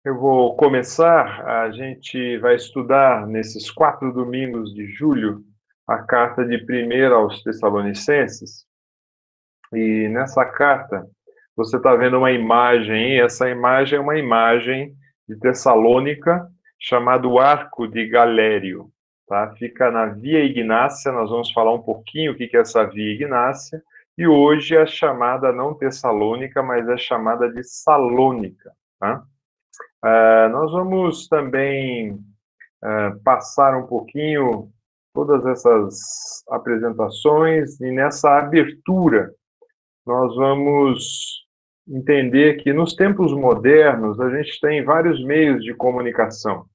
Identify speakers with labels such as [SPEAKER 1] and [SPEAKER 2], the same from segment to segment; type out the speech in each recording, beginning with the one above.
[SPEAKER 1] Eu vou começar, a gente vai estudar nesses 4 domingos de julho a carta de 1 aos Tessalonicenses, e nessa carta você está vendo uma imagem, e essa imagem é uma imagem de Tessalônica, chamado Arco de Galério, tá? Fica na Via Ignácia, nós vamos falar um pouquinho o que é essa Via Ignácia, e hoje é chamada não Tessalônica, mas é chamada de Salônica, tá? Nós vamos também passar um pouquinho todas essas apresentações e nessa abertura nós vamos entender que nos tempos modernos a gente tem vários meios de comunicação.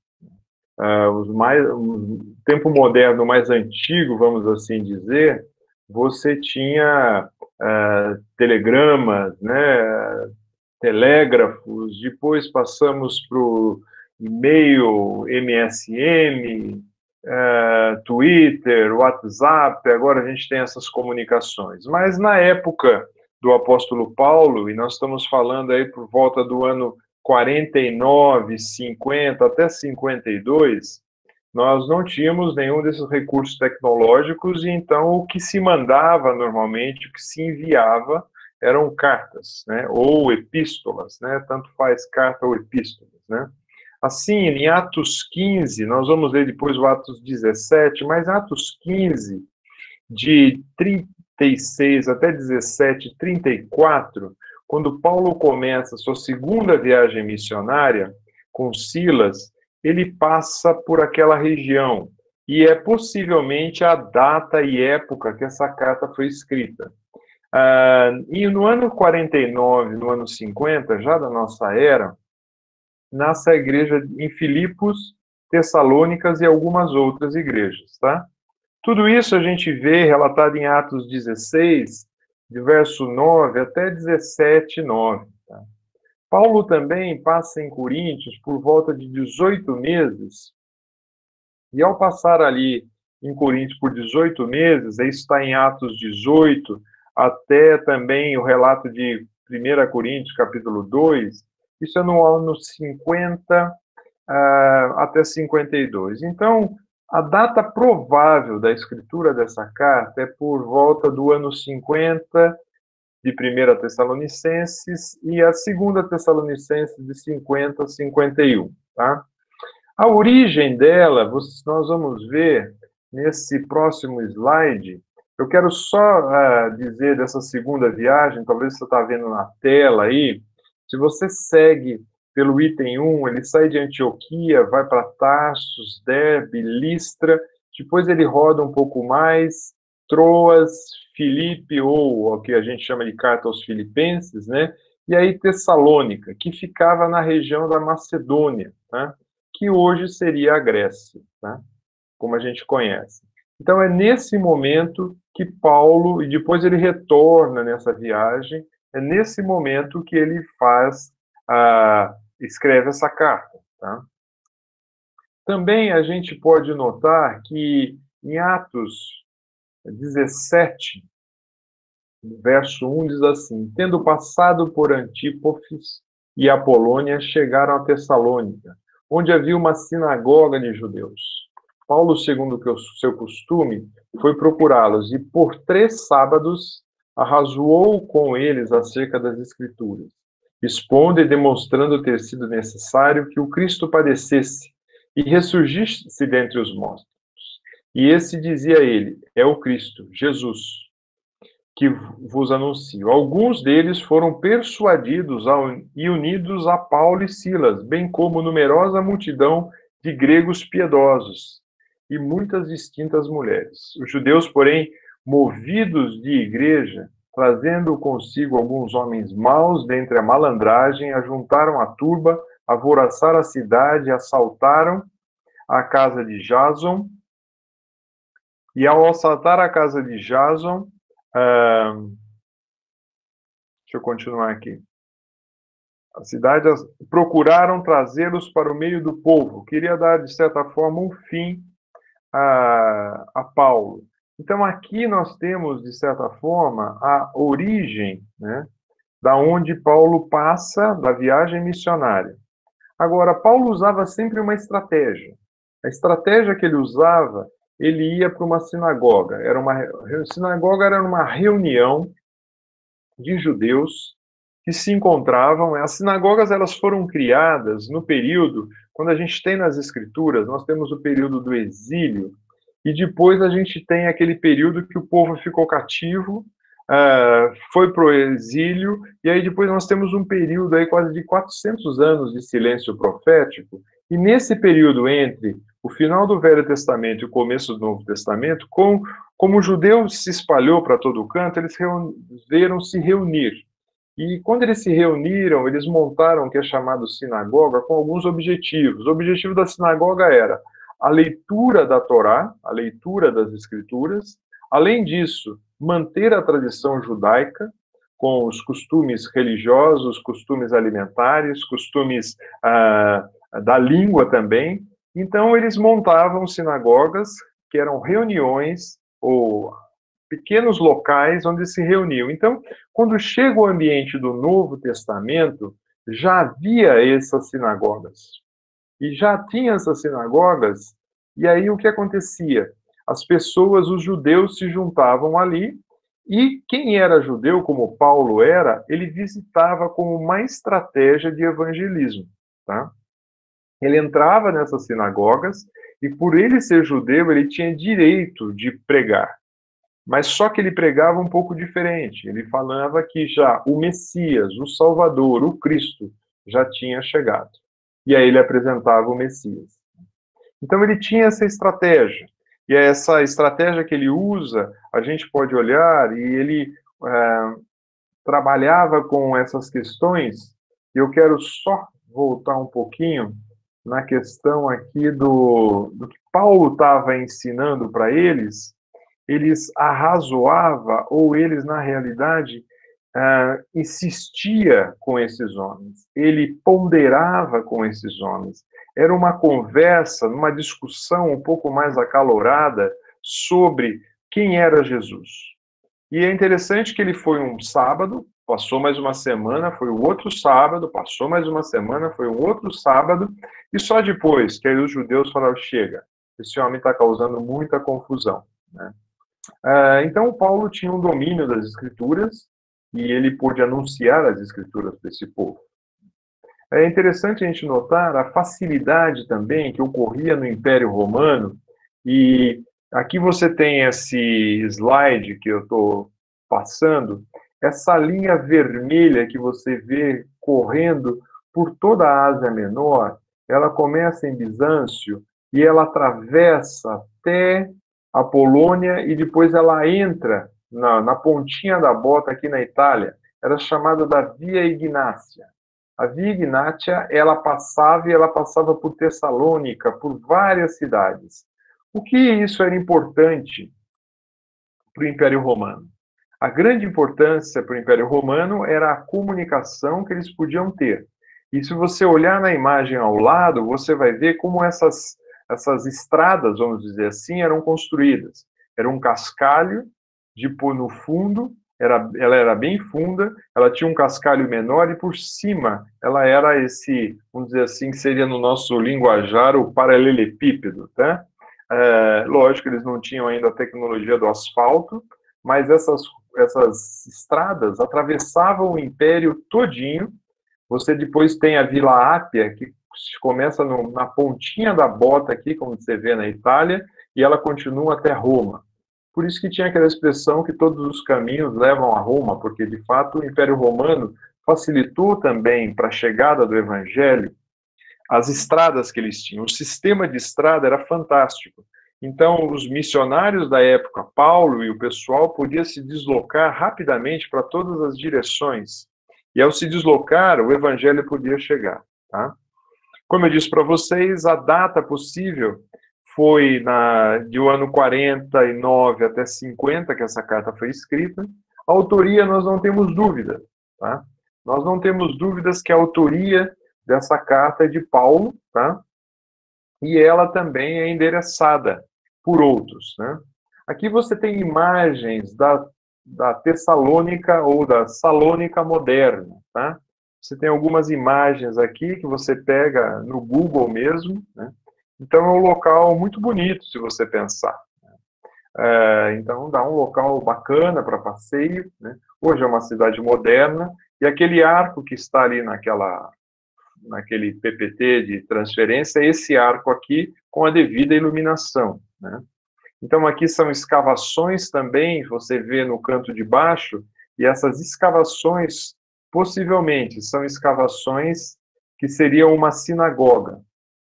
[SPEAKER 1] O tempo moderno mais antigo, vamos assim dizer, você tinha telegramas, né, telégrafos, depois passamos para o e-mail, MSN, Twitter, WhatsApp, agora a gente tem essas comunicações. Mas na época do apóstolo Paulo, e nós estamos falando aí por volta do ano 49, 50, até 52, nós não tínhamos nenhum desses recursos tecnológicos, e então o que se mandava normalmente, o que se enviava, eram cartas, né, ou epístolas, né, tanto faz carta ou epístolas, né. Assim, em Atos 15, nós vamos ler depois o Atos 17, mas Atos 15, de 36 até 17, 34, quando Paulo começa sua segunda viagem missionária com Silas, ele passa por aquela região, e é possivelmente a data e época que essa carta foi escrita. E no ano 49, no ano 50, já da nossa era, nasce a igreja em Filipos, Tessalônicas e algumas outras igrejas, tá? Tudo isso a gente vê relatado em Atos 16, de verso 9 até 17, 9. Tá? Paulo também passa em Coríntios por volta de 18 meses, e ao passar ali em Coríntios por 18 meses, aí está em Atos 18, até também o relato de 1 Coríntios, capítulo 2, isso é no ano 50 até 52. Então, a data provável da escritura dessa carta é por volta do ano 50 de 1 Tessalonicenses e a segunda Tessalonicenses de 50 a 51, tá? A origem dela, nós vamos ver nesse próximo slide. Eu quero só dizer dessa segunda viagem, talvez você está vendo na tela aí, se você segue pelo item 1, ele sai de Antioquia, vai para Tarsus, Derbe, Listra, depois ele roda um pouco mais, Troas, Filipe, ou o que a gente chama de carta aos Filipenses, né? E aí Tessalônica, que ficava na região da Macedônia, né? Que hoje seria a Grécia, tá? Como a gente conhece. Então é nesse momento que Paulo, e depois ele retorna nessa viagem, é nesse momento que ele escreve essa carta, tá? Também a gente pode notar que em Atos 17, verso 1 diz assim: tendo passado por Antípofes e Apolônia, chegaram a Tessalônica, onde havia uma sinagoga de judeus. Paulo, segundo o seu costume, foi procurá-los e por 3 sábados arrazoou com eles acerca das Escrituras, expondo e demonstrando ter sido necessário que o Cristo padecesse e ressurgisse dentre os mortos. E esse dizia a ele: é o Cristo, Jesus, que vos anuncio. Alguns deles foram persuadidos e unidos a Paulo e Silas, bem como numerosa multidão de gregos piedosos e muitas distintas mulheres. Os judeus, porém, movidos de igreja, trazendo consigo alguns homens maus dentre a malandragem, ajuntaram a turba, alvoroçaram a cidade, assaltaram a casa de Jason, e ao assaltar a casa de Jason, deixa eu continuar aqui. A cidade procuraram trazê-los para o meio do povo. Queria dar, de certa forma, um fim a Paulo. Então, aqui nós temos, de certa forma, a origem, né, da onde Paulo passa da viagem missionária. Agora, Paulo usava sempre uma estratégia. A estratégia que ele usava, ele ia para uma sinagoga. Sinagoga era uma reunião de judeus que se encontravam. As sinagogas elas foram criadas no período, quando a gente tem nas escrituras, nós temos o período do exílio, e depois a gente tem aquele período que o povo ficou cativo, foi para o exílio, e aí depois nós temos um período aí quase de 400 anos de silêncio profético, e nesse período entre o final do Velho Testamento e o começo do Novo Testamento, como o judeu se espalhou para todo canto, eles resolveram se reunir. E quando eles se reuniram, eles montaram o que é chamado sinagoga com alguns objetivos. O objetivo da sinagoga era a leitura da Torá, a leitura das Escrituras. Além disso, manter a tradição judaica com os costumes religiosos, costumes alimentares, costumes da língua também. Então, eles montavam sinagogas, que eram reuniões ou pequenos locais onde se reuniam. Então, quando chega o ambiente do Novo Testamento, já havia essas sinagogas. E já tinha essas sinagogas, e aí o que acontecia? As pessoas, os judeus, se juntavam ali, e quem era judeu, como Paulo era, ele visitava como uma estratégia de evangelismo. Tá? Ele entrava nessas sinagogas, e por ele ser judeu, ele tinha direito de pregar. Mas só que ele pregava um pouco diferente. Ele falava que já o Messias, o Salvador, o Cristo, já tinha chegado. E aí ele apresentava o Messias. Então ele tinha essa estratégia. E essa estratégia que ele usa, a gente pode olhar, e ele trabalhava com essas questões. E eu quero só voltar um pouquinho na questão aqui do que Paulo estava ensinando para eles. Eles arrazoava, ou eles, na realidade, insistia com esses homens. Ele ponderava com esses homens. Era uma conversa, uma discussão um pouco mais acalorada sobre quem era Jesus. E é interessante que ele foi um sábado, passou mais uma semana, foi o outro sábado, passou mais uma semana, foi um outro sábado, e só depois que aí os judeus falaram, chega, esse homem está causando muita confusão, né? Então, Paulo tinha um domínio das Escrituras e ele pôde anunciar as Escrituras para esse povo. É interessante a gente notar a facilidade também que ocorria no Império Romano, e aqui você tem esse slide que eu estou passando, essa linha vermelha que você vê correndo por toda a Ásia Menor, ela começa em Bizâncio e ela atravessa até a Polônia e depois ela entra na pontinha da bota aqui na Itália. Era chamada da Via Ignácia. A Via Ignácia, ela passava por Tessalônica, por várias cidades. O que isso era importante para o Império Romano? A grande importância para o Império Romano era a comunicação que eles podiam ter. E se você olhar na imagem ao lado, você vai ver como essas estradas, vamos dizer assim, eram construídas. Era um cascalho no fundo, ela era bem funda, ela tinha um cascalho menor e por cima ela era esse, vamos dizer assim, que seria no nosso linguajar o paralelepípedo, tá? Lógico, eles não tinham ainda a tecnologia do asfalto, mas essas estradas atravessavam o império todinho. Você depois tem a Vila Ápia, que começa na pontinha da bota aqui, como você vê na Itália, e ela continua até Roma. Por isso que tinha aquela expressão que todos os caminhos levam a Roma, porque, de fato, o Império Romano facilitou também para a chegada do Evangelho as estradas que eles tinham. O sistema de estrada era fantástico. Então, os missionários da época, Paulo e o pessoal, podiam se deslocar rapidamente para todas as direções. E ao se deslocar, o evangelho podia chegar. Tá? Como eu disse para vocês, a data possível foi do ano 49 até 50, que essa carta foi escrita. A autoria, nós não temos dúvida. Tá? Nós não temos dúvidas que a autoria dessa carta é de Paulo, tá? E ela também é endereçada por outros, né? Aqui você tem imagens da Tessalônica ou da Salônica moderna, tá? Você tem algumas imagens aqui que você pega no Google mesmo, né? Então é um local muito bonito, se você pensar. Então dá um local bacana para passeio, né? Hoje é uma cidade moderna, e aquele arco que está ali naquele PPT de transferência, é esse arco aqui com a devida iluminação, né? Então aqui são escavações também, você vê no canto de baixo, e essas escavações, possivelmente, são escavações que seriam uma sinagoga.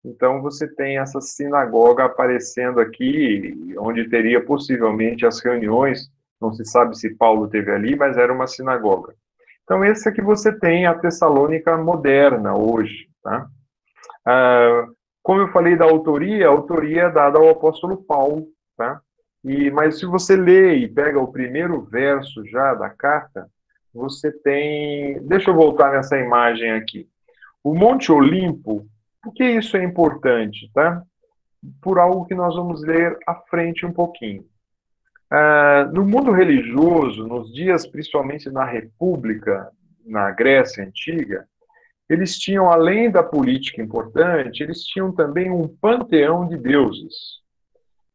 [SPEAKER 1] Então você tem essa sinagoga aparecendo aqui, onde teria possivelmente as reuniões, não se sabe se Paulo teve ali, mas era uma sinagoga. Então esse aqui você tem a Tessalônica moderna hoje, tá? Como eu falei da autoria, a autoria é dada ao apóstolo Paulo, tá? Mas se você lê e pega o primeiro verso já da carta, você tem... Deixa eu voltar nessa imagem aqui. O Monte Olimpo, por que isso é importante, tá? Por algo que nós vamos ler à frente um pouquinho. No mundo religioso, nos dias principalmente na República, na Grécia Antiga, eles tinham, além da política importante, eles tinham também um panteão de deuses.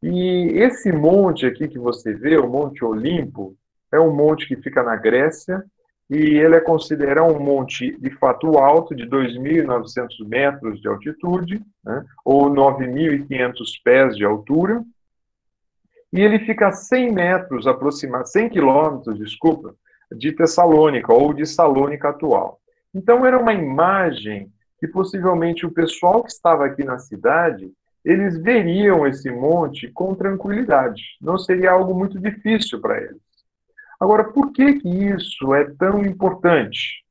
[SPEAKER 1] E esse monte aqui que você vê, o Monte Olimpo, é um monte que fica na Grécia, e ele é considerado um monte de fato alto, de 2.900 metros de altitude, né, ou 9.500 pés de altura, e ele fica a 100 metros, aproximadamente, 100 quilômetros, desculpa, de Tessalônica, ou de Salônica atual. Então era uma imagem que possivelmente o pessoal que estava aqui na cidade, eles veriam esse monte com tranquilidade. Não seria algo muito difícil para eles. Agora, por que que isso é tão importante?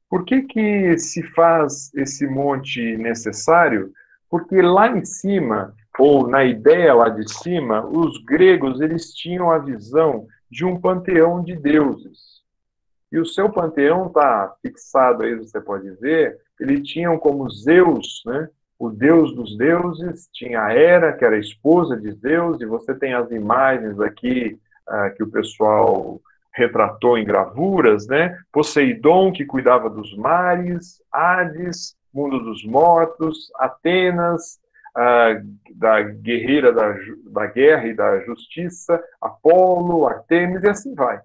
[SPEAKER 1] Por que que se faz esse monte necessário? Porque lá em cima, ou na ideia lá de cima, os gregos eles tinham a visão de um panteão de deuses. E o seu panteão está fixado aí, você pode ver, ele tinha como Zeus, né? O deus dos deuses, tinha a Hera, que era a esposa de Zeus, e você tem as imagens aqui que o pessoal retratou em gravuras, né? Poseidon, que cuidava dos mares, Hades, mundo dos mortos, Atenas, da guerreira da guerra e da justiça, Apolo, Artemis, e assim vai.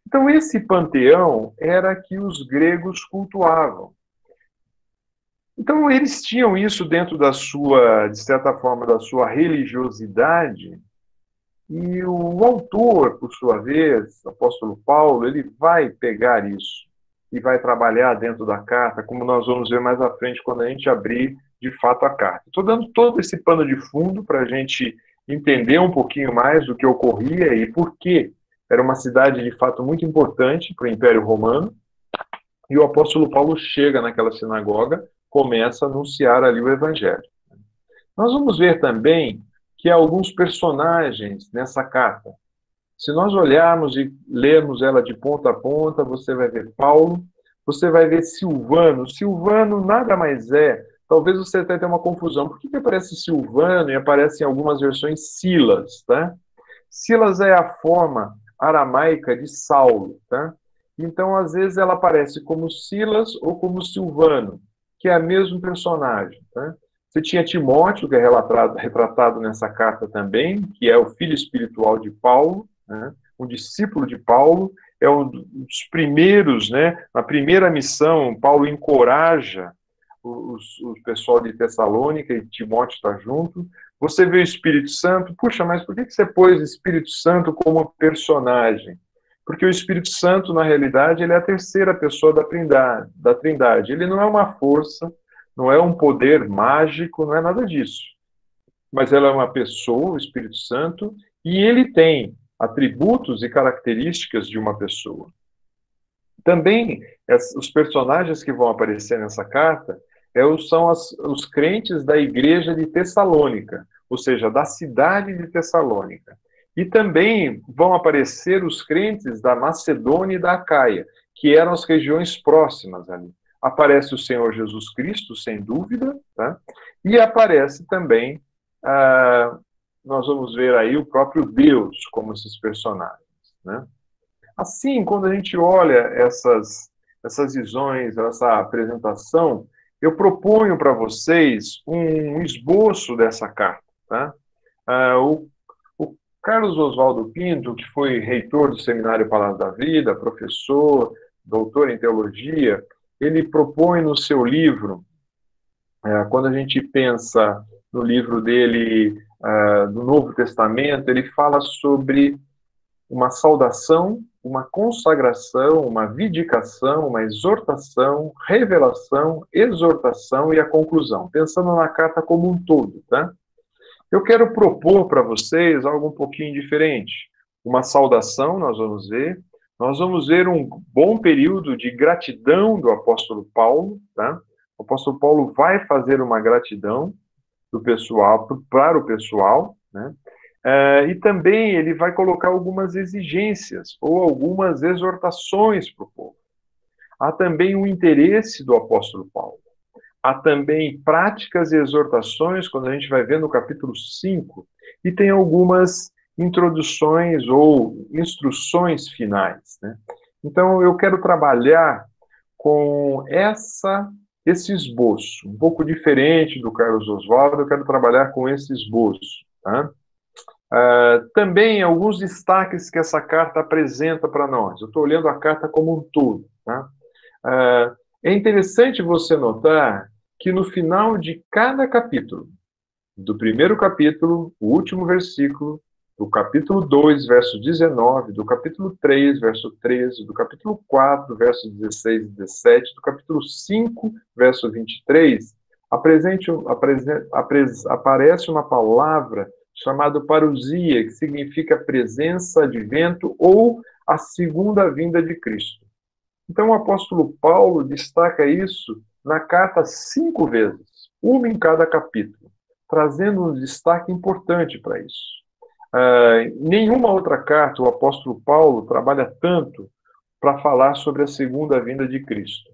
[SPEAKER 1] Então, esse panteão era que os gregos cultuavam. Então, eles tinham isso dentro da sua, de certa forma, da sua religiosidade, e o autor, por sua vez, o apóstolo Paulo, ele vai pegar isso e vai trabalhar dentro da carta, como nós vamos ver mais à frente quando a gente abrir de fato a carta. Estou dando todo esse pano de fundo para a gente entender um pouquinho mais do que ocorria e por que era uma cidade de fato muito importante para o Império Romano. E o apóstolo Paulo chega naquela sinagoga, começa a anunciar ali o evangelho. Nós vamos ver também que há alguns personagens nessa carta. Se nós olharmos e lermos ela de ponta a ponta, você vai ver Paulo, você vai ver Silvano. Silvano nada mais é, talvez você até tenha uma confusão. Por que aparece Silvano e aparece em algumas versões Silas, tá? Silas é a forma aramaica de Saulo, tá? Então, às vezes, ela aparece como Silas ou como Silvano, que é o mesmo personagem, tá? Você tinha Timóteo, que é retratado nessa carta também, que é o filho espiritual de Paulo, né? Um discípulo de Paulo, é um dos primeiros, né? Na primeira missão, Paulo encoraja o pessoal de Tessalônica e Timóteo está junto. Você vê o Espírito Santo, puxa, mas por que você pôs o Espírito Santo como personagem? Porque o Espírito Santo, na realidade, ele é a terceira pessoa da Trindade. Ele não é uma força, não é um poder mágico, não é nada disso. Mas ela é uma pessoa, o Espírito Santo, e ele tem atributos e características de uma pessoa. Também, os personagens que vão aparecer nessa carta são os crentes da igreja de Tessalônica, ou seja, da cidade de Tessalônica. E também vão aparecer os crentes da Macedônia e da Acaia, que eram as regiões próximas ali. Aparece o Senhor Jesus Cristo, sem dúvida, tá? E aparece também, nós vamos ver aí o próprio Deus como esses personagens, né? Assim, quando a gente olha essas visões, essa apresentação, eu proponho para vocês um esboço dessa carta, tá? O Carlos Oswaldo Pinto, que foi reitor do Seminário Palavra da Vida, professor, doutor em teologia, ele propõe no seu livro, quando a gente pensa no livro dele, do Novo Testamento, ele fala sobre uma saudação, uma consagração, uma vindicação, uma exortação, revelação, exortação e a conclusão, pensando na carta como um todo, tá? Eu quero propor para vocês algo um pouquinho diferente. Uma saudação, nós vamos ver um bom período de gratidão do apóstolo Paulo, tá? O apóstolo Paulo vai fazer uma gratidão do pessoal, para o pessoal, né? E também ele vai colocar algumas exigências ou algumas exortações para o povo. Há também o interesse do apóstolo Paulo. Há também práticas e exortações, quando a gente vai ver no capítulo 5, e tem algumas introduções ou instruções finais, né? Então, eu quero trabalhar com esse esboço, um pouco diferente do Carlos Oswaldo, eu quero trabalhar com esse esboço, tá? Também alguns destaques que essa carta apresenta para nós. Eu estou olhando a carta como um todo, tá? É interessante você notar que no final de cada capítulo, do primeiro capítulo, o último versículo, do capítulo 2, verso 19, do capítulo 3, verso 13, do capítulo 4, verso 16 e 17, do capítulo 5, verso 23, aparece uma palavra chamada parousia, que significa presença, advento ou a segunda vinda de Cristo. Então, o apóstolo Paulo destaca isso na carta 5 vezes, uma em cada capítulo, trazendo um destaque importante para isso. Nenhuma outra carta o apóstolo Paulo trabalha tanto para falar sobre a segunda vinda de Cristo.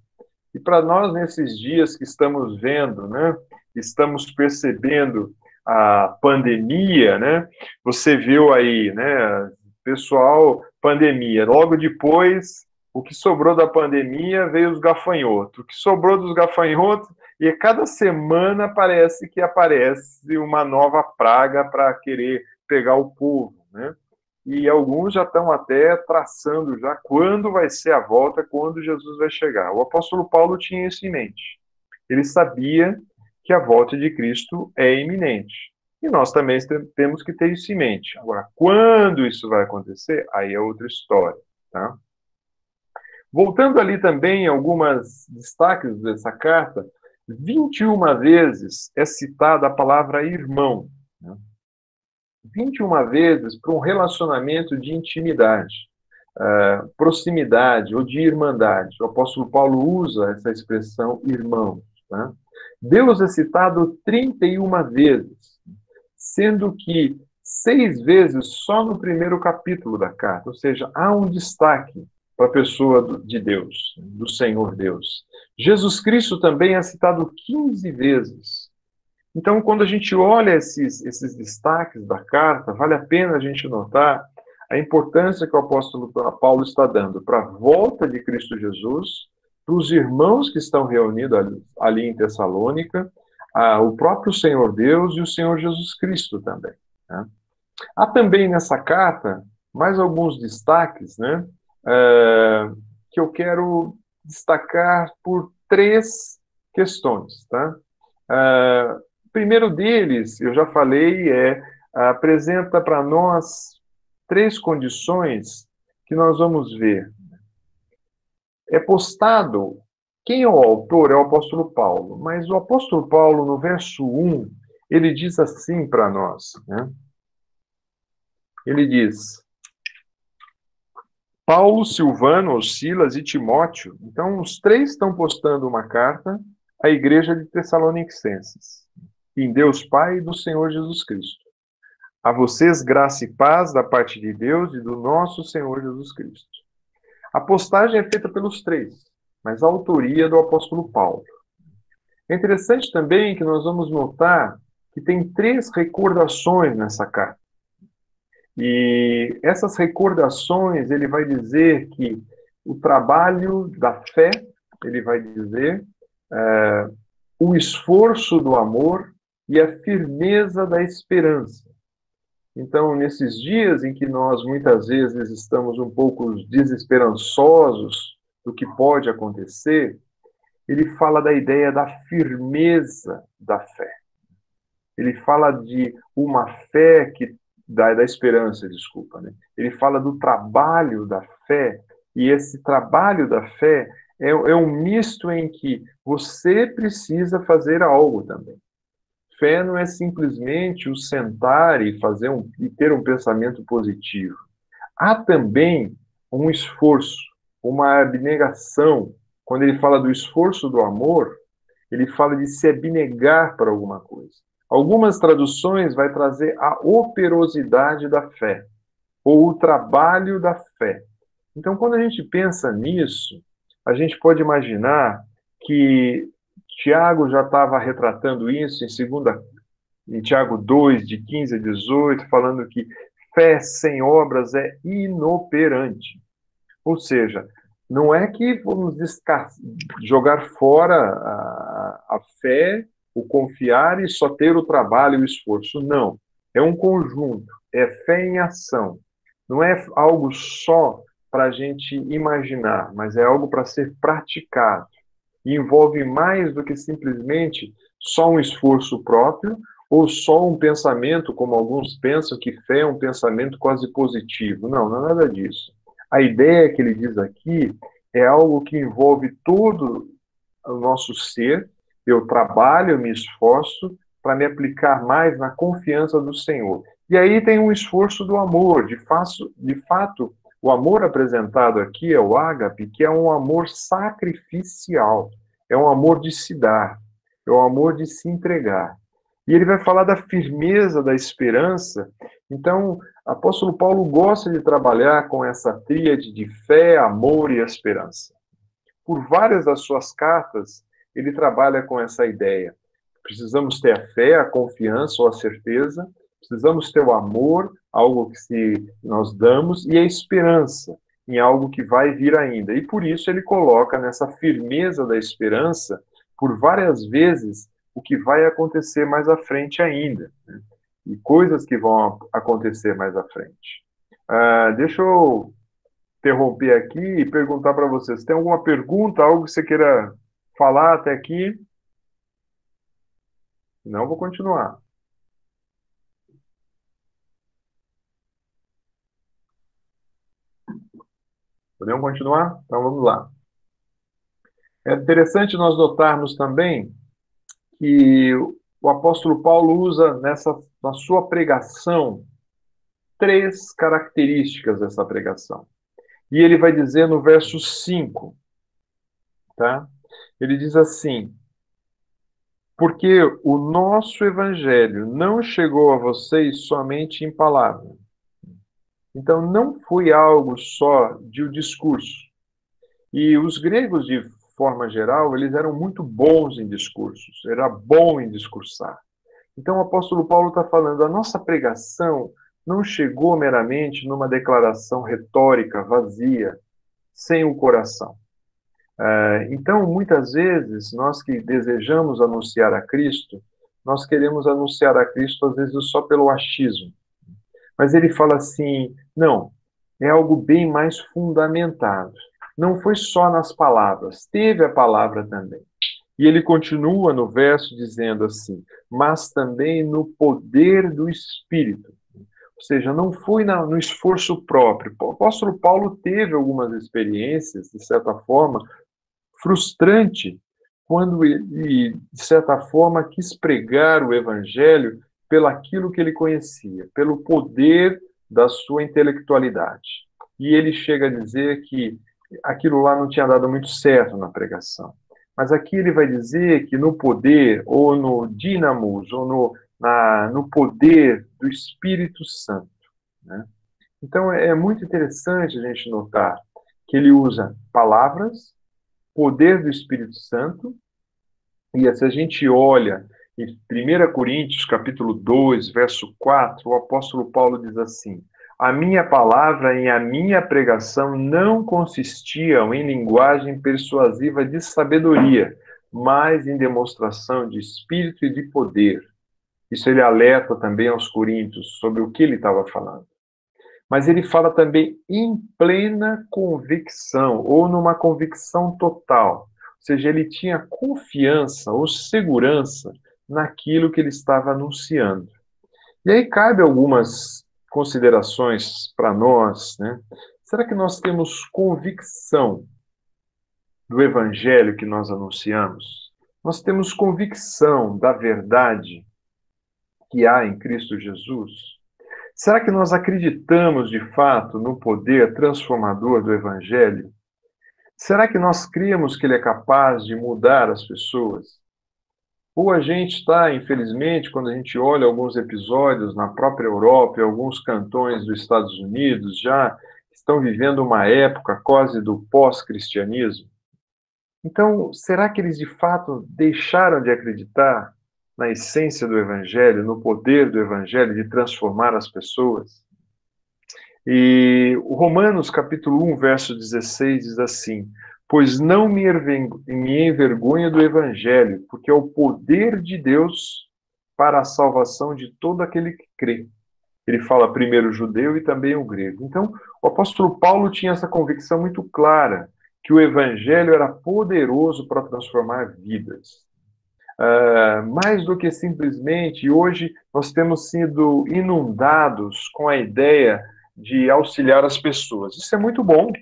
[SPEAKER 1] E para nós, nesses dias que estamos vendo, né, estamos percebendo a pandemia, né, você viu aí, né, pessoal, pandemia, logo depois o que sobrou da pandemia veio os gafanhotos. O que sobrou dos gafanhotos, e cada semana parece que aparece uma nova praga para querer pegar o povo, né? E alguns já estão até traçando já quando vai ser a volta, quando Jesus vai chegar. O apóstolo Paulo tinha isso em mente. Ele sabia que a volta de Cristo é iminente. E nós também temos que ter isso em mente. Agora, quando isso vai acontecer, aí é outra história, tá? Voltando ali também alguns destaques dessa carta, 21 vezes é citada a palavra irmão. Né? 21 vezes para um relacionamento de intimidade, proximidade ou de irmandade. O apóstolo Paulo usa essa expressão irmãos. Né? Deus é citado 31 vezes, sendo que 6 vezes só no primeiro capítulo da carta, ou seja, há um destaque para a pessoa de Deus, do Senhor Deus. Jesus Cristo também é citado 15 vezes. Então, quando a gente olha esses destaques da carta, vale a pena a gente notar a importância que o apóstolo Paulo está dando para a volta de Cristo Jesus, para os irmãos que estão reunidos ali em Tessalônica, o próprio Senhor Deus e o Senhor Jesus Cristo também. Né? Há também nessa carta mais alguns destaques, né, que eu quero destacar por 3 questões. Tá? O primeiro deles, eu já falei, apresenta para nós 3 condições que nós vamos ver. É postado, quem é o autor? É o apóstolo Paulo, mas o apóstolo Paulo, no verso 1, ele diz assim para nós, né? Ele diz: Paulo, Silvano, Silas e Timóteo. Então, os 3 estão postando uma carta à igreja de Tessalonicenses. Em Deus Pai e do Senhor Jesus Cristo. A vocês graça e paz da parte de Deus e do nosso Senhor Jesus Cristo. A postagem é feita pelos 3, mas a autoria é do apóstolo Paulo. É interessante também que nós vamos notar que tem 3 recordações nessa carta. E essas recordações, ele vai dizer que o trabalho da fé, ele vai dizer, o esforço do amor e a firmeza da esperança. Então, nesses dias em que nós muitas vezes estamos um pouco desesperançosos do que pode acontecer, ele fala da ideia da firmeza da fé. Ele fala de uma fé da esperança, desculpa, né? Ele fala do trabalho da fé, e esse trabalho da fé é um misto em que você precisa fazer algo também. Fé não é simplesmente o sentar e e ter um pensamento positivo. Há também um esforço, uma abnegação. Quando ele fala do esforço do amor, ele fala de se abnegar para alguma coisa. Algumas traduções vai trazer a operosidade da fé, ou o trabalho da fé. Então, quando a gente pensa nisso, a gente pode imaginar que Tiago já estava retratando isso em Tiago 2, de 15 a 18, falando que fé sem obras é inoperante. Ou seja, não é que vamos jogar fora a fé, o confiar e só ter o trabalho e o esforço. Não. É um conjunto. É fé em ação. Não é algo só para a gente imaginar, mas é algo para ser praticado. E envolve mais do que simplesmente só um esforço próprio ou só um pensamento, como alguns pensam que fé é um pensamento quase positivo. Não, não é nada disso. A ideia que ele diz aqui é algo que envolve todo o nosso ser. Eu trabalho, eu me esforço para me aplicar mais na confiança do Senhor. E aí tem um esforço do amor. De fato, o amor apresentado aqui é o ágape, que é um amor sacrificial. É um amor de se dar. É um amor de se entregar. E ele vai falar da firmeza da esperança. Então, o apóstolo Paulo gosta de trabalhar com essa tríade de fé, amor e esperança. Por várias das suas cartas, ele trabalha com essa ideia. Precisamos ter a fé, a confiança ou a certeza, precisamos ter o amor, algo que nós damos, e a esperança, em algo que vai vir ainda. E por isso ele coloca nessa firmeza da esperança, por várias vezes, o que vai acontecer mais à frente ainda, né? E coisas que vão acontecer mais à frente. Deixa eu interromper aqui e perguntar para vocês. Tem alguma pergunta, algo que você queira falar até aqui? Não, vou continuar. Podemos continuar? Então vamos lá. É interessante nós notarmos também que o apóstolo Paulo usa na sua pregação três características dessa pregação. E ele vai dizer no verso 5, tá? Ele diz assim: porque o nosso evangelho não chegou a vocês somente em palavra. Então, não foi algo só de um discurso. E os gregos, de forma geral, eles eram muito bons em discursos, era bom em discursar. Então, o apóstolo Paulo está falando, a nossa pregação não chegou meramente numa declaração retórica vazia, sem o coração. Então, muitas vezes, nós que desejamos anunciar a Cristo, nós queremos anunciar a Cristo, às vezes, só pelo achismo. Mas ele fala assim, não, é algo bem mais fundamentado. Não foi só nas palavras, teve a palavra também. E ele continua no verso dizendo assim, mas também no poder do Espírito. Ou seja, não foi no esforço próprio. O apóstolo Paulo teve algumas experiências, de certa forma, frustrante, quando ele, de certa forma, quis pregar o evangelho pelaquilo que ele conhecia, pelo poder da sua intelectualidade. E ele chega a dizer que aquilo lá não tinha dado muito certo na pregação. Mas aqui ele vai dizer que no poder, ou no dínamos, ou no poder do Espírito Santo, né? Então é muito interessante a gente notar que ele usa palavras, poder do Espírito Santo, e se a gente olha em 1 Coríntios, capítulo 2, verso 4, o apóstolo Paulo diz assim, A minha palavra e a minha pregação não consistiam em linguagem persuasiva de sabedoria, mas em demonstração de espírito e de poder. Isso ele alerta também aos coríntios sobre o que ele estava falando. Mas ele fala também em plena convicção, ou numa convicção total. Ou seja, ele tinha confiança ou segurança naquilo que ele estava anunciando. E aí cabe algumas considerações para nós, né? Será que nós temos convicção do evangelho que nós anunciamos? Nós temos convicção da verdade que há em Cristo Jesus? Será que nós acreditamos de fato no poder transformador do evangelho? Será que nós cremos que ele é capaz de mudar as pessoas? Ou a gente está, infelizmente, quando a gente olha alguns episódios na própria Europa e alguns cantões dos Estados Unidos, já estão vivendo uma época quase do pós-cristianismo. Então, será que eles de fato deixaram de acreditar na essência do Evangelho, no poder do Evangelho de transformar as pessoas? E o Romanos, capítulo 1, verso 16, diz assim: pois não me envergonho do Evangelho, porque é o poder de Deus para a salvação de todo aquele que crê. Ele fala primeiro o judeu e também o grego. Então, o apóstolo Paulo tinha essa convicção muito clara, que o Evangelho era poderoso para transformar vidas. Mais do que simplesmente, hoje nós temos sido inundados com a ideia de auxiliar as pessoas. Isso é muito bom,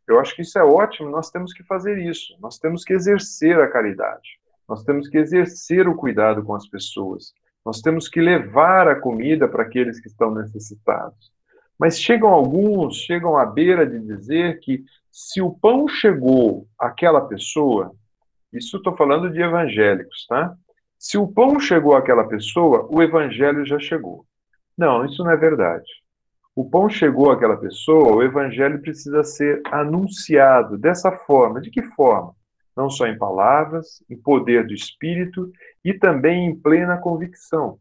[SPEAKER 1] eu acho que isso é ótimo, nós temos que fazer isso, nós temos que exercer a caridade, nós temos que exercer o cuidado com as pessoas, nós temos que levar a comida para aqueles que estão necessitados. Mas alguns chegam à beira de dizer que se o pão chegou àquela pessoa, isso estou falando de evangélicos, tá? Se o pão chegou àquela pessoa, o evangelho já chegou. Não, isso não é verdade. O pão chegou àquela pessoa, o evangelho precisa ser anunciado dessa forma. De que forma? Não só em palavras, em poder do Espírito e também em plena convicção.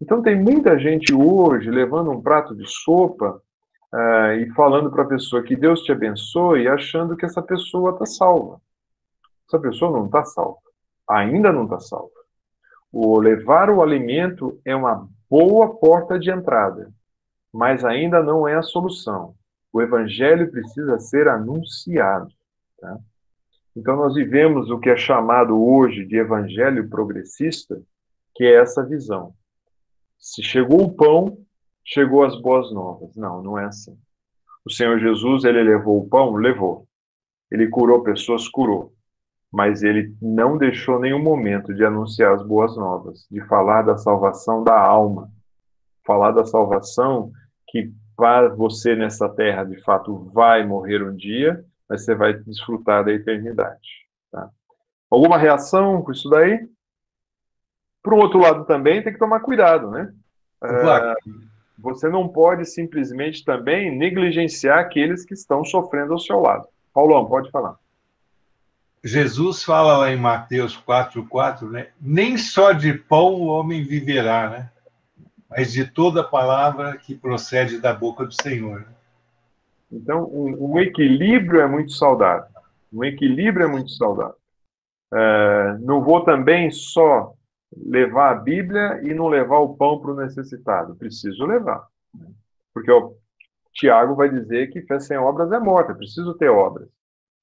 [SPEAKER 1] Então tem muita gente hoje levando um prato de sopa e falando para a pessoa que Deus te abençoe, achando que essa pessoa está salva. Essa pessoa não está salva. Ainda não está salva. O levar o alimento é uma boa porta de entrada, mas ainda não é a solução. O evangelho precisa ser anunciado. Tá? Então nós vivemos o que é chamado hoje de evangelho progressista, que é essa visão. Se chegou o pão, chegou as boas novas. Não, não é assim. O Senhor Jesus, ele levou o pão? Levou. Ele curou pessoas? Curou. Mas ele não deixou nenhum momento de anunciar as boas novas, de falar da salvação da alma, falar da salvação que para você nessa terra, de fato, vai morrer um dia, mas você vai desfrutar da eternidade. Tá? Alguma reação com isso daí? Por um outro lado também, tem que tomar cuidado, né? Você não pode simplesmente também negligenciar aqueles que estão sofrendo ao seu lado. Paulão, pode falar.
[SPEAKER 2] Jesus fala lá em Mateus 4:4, né? Nem só de pão o homem viverá, né? Mas de toda palavra que procede da boca do Senhor. Né?
[SPEAKER 1] Então, um equilíbrio é muito saudável. Um equilíbrio é muito saudável. Não vou também só levar a Bíblia e não levar o pão para o necessitado. Preciso levar. Porque o Tiago vai dizer que fé sem obras é morta. Eu preciso ter obras.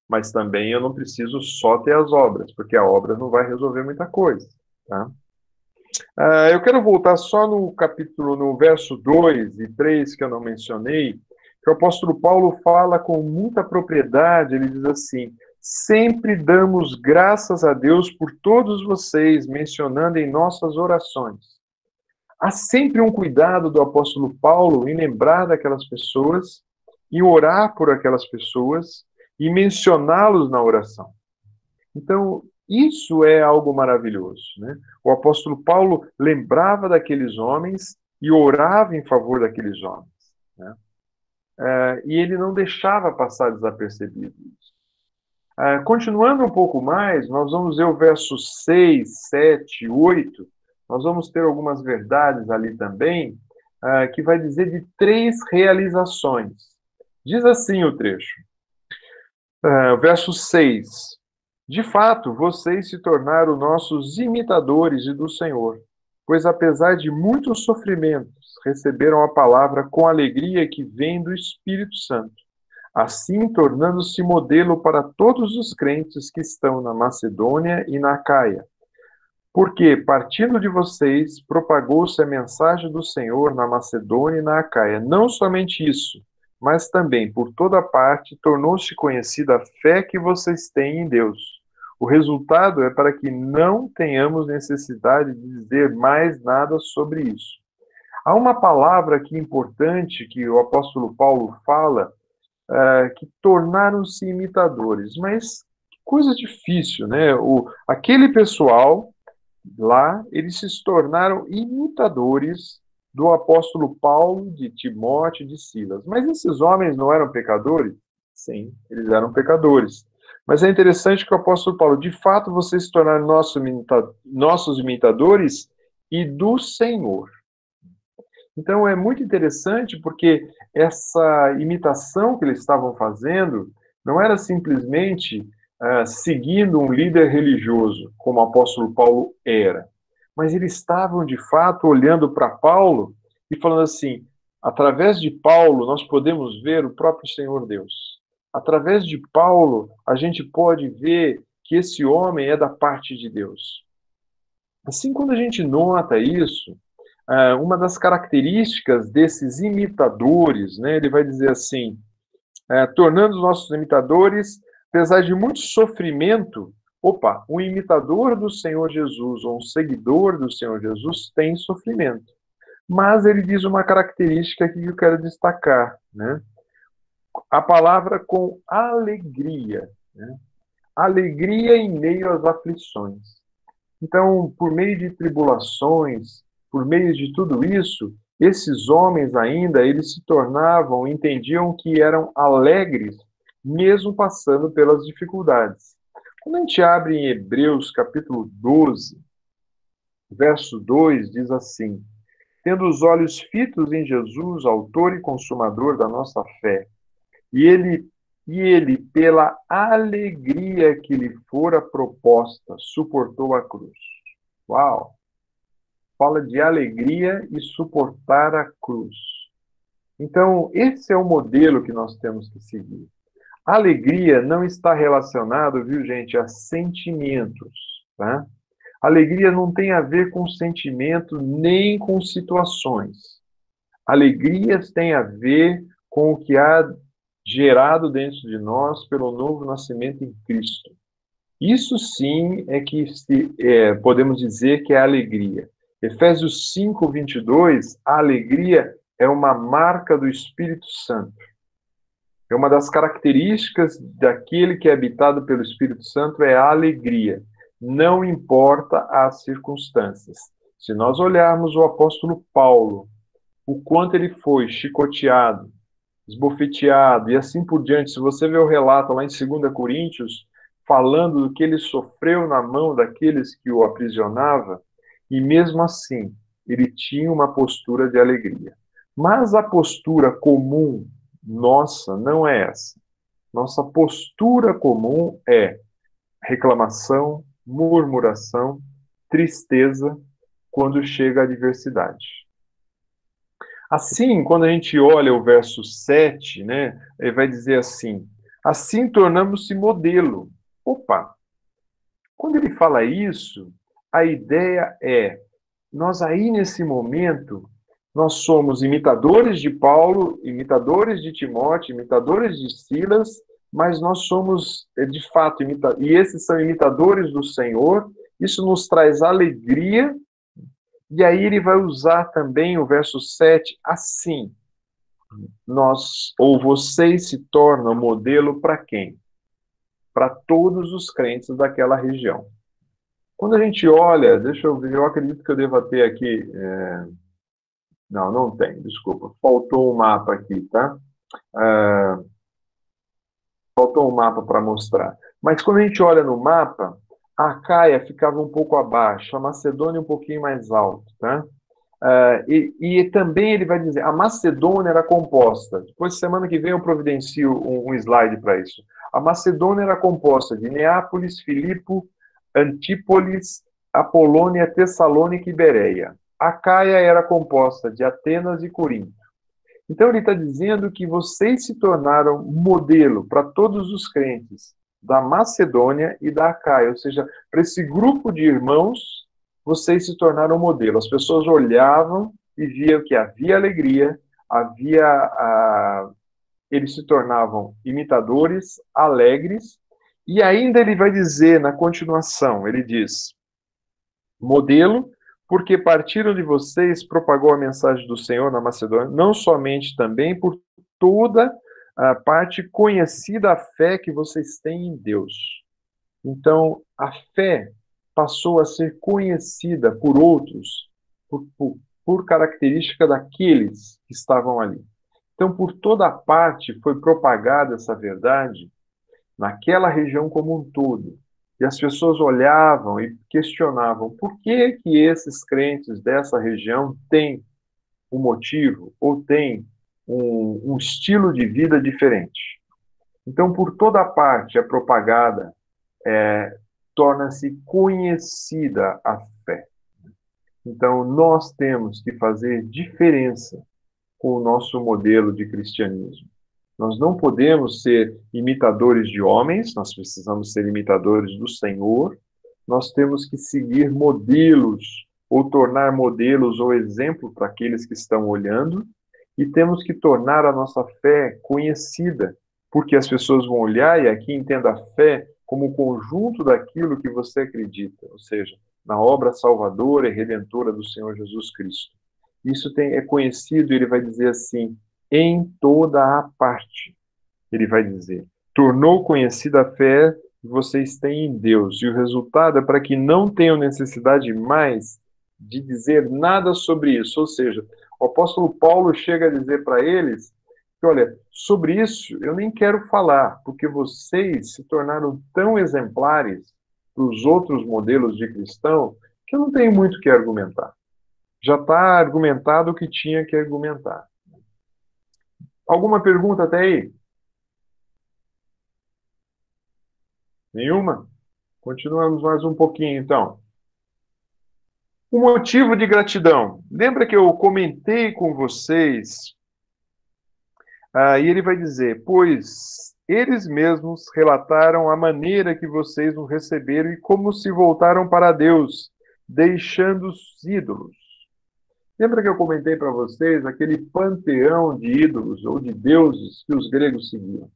[SPEAKER 1] Mas também eu não preciso só ter as obras, porque a obra não vai resolver muita coisa. Tá? Eu quero voltar só no capítulo, no verso 2 e 3, que eu não mencionei, que o apóstolo Paulo fala com muita propriedade, ele diz assim: sempre damos graças a Deus por todos vocês, mencionando em nossas orações. Há sempre um cuidado do apóstolo Paulo em lembrar daquelas pessoas, em orar por aquelas pessoas e mencioná-los na oração. Então, isso é algo maravilhoso. Né? O apóstolo Paulo lembrava daqueles homens e orava em favor daqueles homens. Né? E ele não deixava passar desapercebido isso. Continuando um pouco mais, nós vamos ver o verso 6, 7, 8. Nós vamos ter algumas verdades ali também, que vai dizer de 3 realizações. Diz assim o trecho, verso 6. De fato, vocês se tornaram nossos imitadores e do Senhor, pois apesar de muitos sofrimentos, receberam a palavra com alegria que vem do Espírito Santo, assim tornando-se modelo para todos os crentes que estão na Macedônia e na Acaia. Porque, partindo de vocês, propagou-se a mensagem do Senhor na Macedônia e na Acaia. Não somente isso, mas também, por toda parte, tornou-se conhecida a fé que vocês têm em Deus. O resultado é para que não tenhamos necessidade de dizer mais nada sobre isso. Há uma palavra aqui importante que o apóstolo Paulo fala, que tornaram-se imitadores. Mas que coisa difícil, né? Aquele pessoal lá, eles se tornaram imitadores do apóstolo Paulo, de Timóteo e de Silas. Mas esses homens não eram pecadores? Sim, eles eram pecadores. Mas é interessante que o apóstolo Paulo, de fato, vocês se tornaram nossos imitadores e do Senhor. Então é muito interessante porque essa imitação que eles estavam fazendo não era simplesmente seguindo um líder religioso, como o apóstolo Paulo era, mas eles estavam de fato olhando para Paulo e falando assim: através de Paulo nós podemos ver o próprio Senhor Deus. Através de Paulo a gente pode ver que esse homem é da parte de Deus. Assim, quando a gente nota isso, uma das características desses imitadores, né, ele vai dizer assim, tornando os nossos imitadores, apesar de muito sofrimento, um imitador do Senhor Jesus, ou um seguidor do Senhor Jesus, tem sofrimento. Mas ele diz uma característica que eu quero destacar, né? A palavra com alegria, né? Alegria em meio às aflições. Então, por meio de tribulações, por meio de tudo isso, esses homens ainda, eles se tornavam, entendiam que eram alegres, mesmo passando pelas dificuldades. Quando a gente abre em Hebreus, capítulo 12, verso 2, diz assim: tendo os olhos fitos em Jesus, autor e consumador da nossa fé, e ele, pela alegria que lhe fora proposta, suportou a cruz. Uau! Fala de alegria e suportar a cruz. Então, esse é o modelo que nós temos que seguir. A alegria não está relacionada, viu, gente, a sentimentos, tá? Alegria não tem a ver com sentimento nem com situações. Alegrias têm a ver com o que há gerado dentro de nós pelo novo nascimento em Cristo. Isso sim é que podemos dizer que é alegria. Efésios 5, 22, a alegria é uma marca do Espírito Santo. É uma das características daquele que é habitado pelo Espírito Santo é a alegria. Não importa as circunstâncias. Se nós olharmos o apóstolo Paulo, o quanto ele foi chicoteado, esbofeteado e assim por diante, se você ver o relato lá em 2 Coríntios, falando do que ele sofreu na mão daqueles que o aprisionavam, e mesmo assim, ele tinha uma postura de alegria. Mas a postura comum nossa não é essa. Nossa postura comum é reclamação, murmuração, tristeza quando chega a adversidade. Assim, quando a gente olha o verso 7, né, ele vai dizer assim: assim tornamos-se modelo. Quando ele fala isso, a ideia é, nós aí nesse momento, nós somos imitadores de Paulo, imitadores de Timóteo, imitadores de Silas, mas nós somos, de fato, e esses são imitadores do Senhor, isso nos traz alegria, e aí ele vai usar também o verso 7, assim, vocês se tornam modelo para quem? Para todos os crentes daquela região. Quando a gente olha, deixa eu ver, eu acredito que eu deva ter aqui, não tem, desculpa, faltou um mapa aqui, tá? Faltou um mapa para mostrar. Mas quando a gente olha no mapa, a Acaia ficava um pouco abaixo, a Macedônia um pouquinho mais alto, tá? E também ele vai dizer, a Macedônia era composta, depois semana que vem eu providencio um slide para isso. A Macedônia era composta de Neápolis, Filipo, Antípolis, Apolônia, Tessalônica e Bereia. A Caia era composta de Atenas e Corinto. Então ele está dizendo que vocês se tornaram modelo para todos os crentes da Macedônia e da Acaia, ou seja, para esse grupo de irmãos, vocês se tornaram modelo. As pessoas olhavam e viam que havia alegria, eles se tornavam imitadores, alegres, e ainda ele vai dizer na continuação, ele diz, modelo, porque partiram de vocês, propagou a mensagem do Senhor na Macedônia, não somente também por toda a parte conhecida a fé que vocês têm em Deus. Então, a fé passou a ser conhecida por outros, por característica daqueles que estavam ali. Então, por toda parte foi propagada essa verdade naquela região como um todo. E as pessoas olhavam e questionavam por que esses crentes dessa região têm um motivo ou têm um estilo de vida diferente. Então, por toda parte é propagada, torna-se conhecida a fé. Então, nós temos que fazer diferença com o nosso modelo de cristianismo. Nós não podemos ser imitadores de homens, nós precisamos ser imitadores do Senhor. Nós temos que seguir modelos, ou tornar modelos ou exemplo para aqueles que estão olhando, e temos que tornar a nossa fé conhecida, porque as pessoas vão olhar, e aqui entenda a fé como o conjunto daquilo que você acredita, ou seja, na obra salvadora e redentora do Senhor Jesus Cristo. Isso é conhecido, ele vai dizer assim, em toda a parte. Ele vai dizer, tornou conhecida a fé que vocês têm em Deus, e o resultado é para que não tenham necessidade mais de dizer nada sobre isso, ou seja, o apóstolo Paulo chega a dizer para eles que, olha, sobre isso eu nem quero falar, porque vocês se tornaram tão exemplares dos outros modelos de cristão que eu não tenho muito o que argumentar. Já está argumentado o que tinha que argumentar. Alguma pergunta até aí? Nenhuma? Continuamos mais um pouquinho, então. O motivo de gratidão. Lembra que eu comentei com vocês, e ele vai dizer, pois eles mesmos relataram a maneira que vocês o receberam e como se voltaram para Deus, deixando os ídolos. Lembra que eu comentei para vocês aquele panteão de ídolos ou de deuses que os gregos seguiam?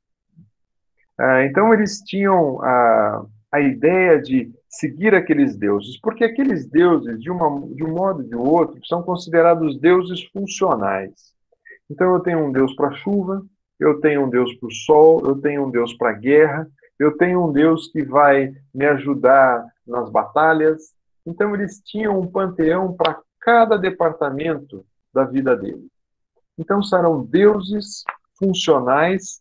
[SPEAKER 1] Então eles tinham a ideia de seguir aqueles deuses, porque aqueles deuses, de um modo ou de outro, são considerados deuses funcionais. Então eu tenho um Deus para a chuva, eu tenho um Deus para o sol, eu tenho um Deus para a guerra, eu tenho um Deus que vai me ajudar nas batalhas. Então eles tinham um panteão para cada departamento da vida dele. Então serão deuses funcionais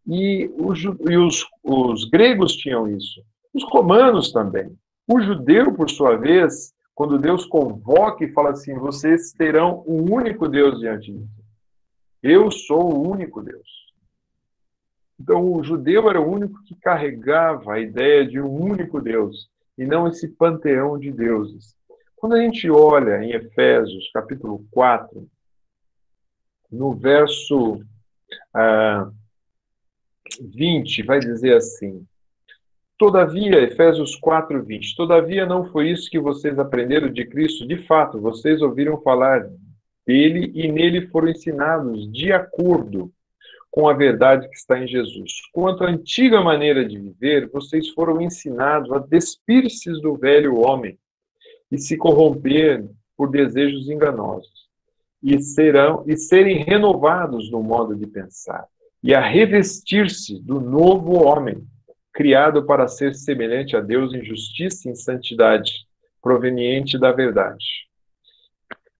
[SPEAKER 1] e os gregos tinham isso. Os romanos também. O judeu, por sua vez, quando Deus convoca e fala assim, vocês terão um único Deus diante de mim. Eu sou o único Deus. Então o judeu era o único que carregava a ideia de um único Deus, e não esse panteão de deuses. Quando a gente olha em Efésios, capítulo 4, no verso 20, vai dizer assim, todavia, Efésios 4, 20, todavia não foi isso que vocês aprenderam de Cristo, de fato, vocês ouviram falar dele e nele foram ensinados de acordo com a verdade que está em Jesus. Quanto à antiga maneira de viver, vocês foram ensinados a despir-se do velho homem e se corromper por desejos enganosos, e serem renovados no modo de pensar, e a revestir-se do novo homem, criado para ser semelhante a Deus em justiça e em santidade, proveniente da verdade.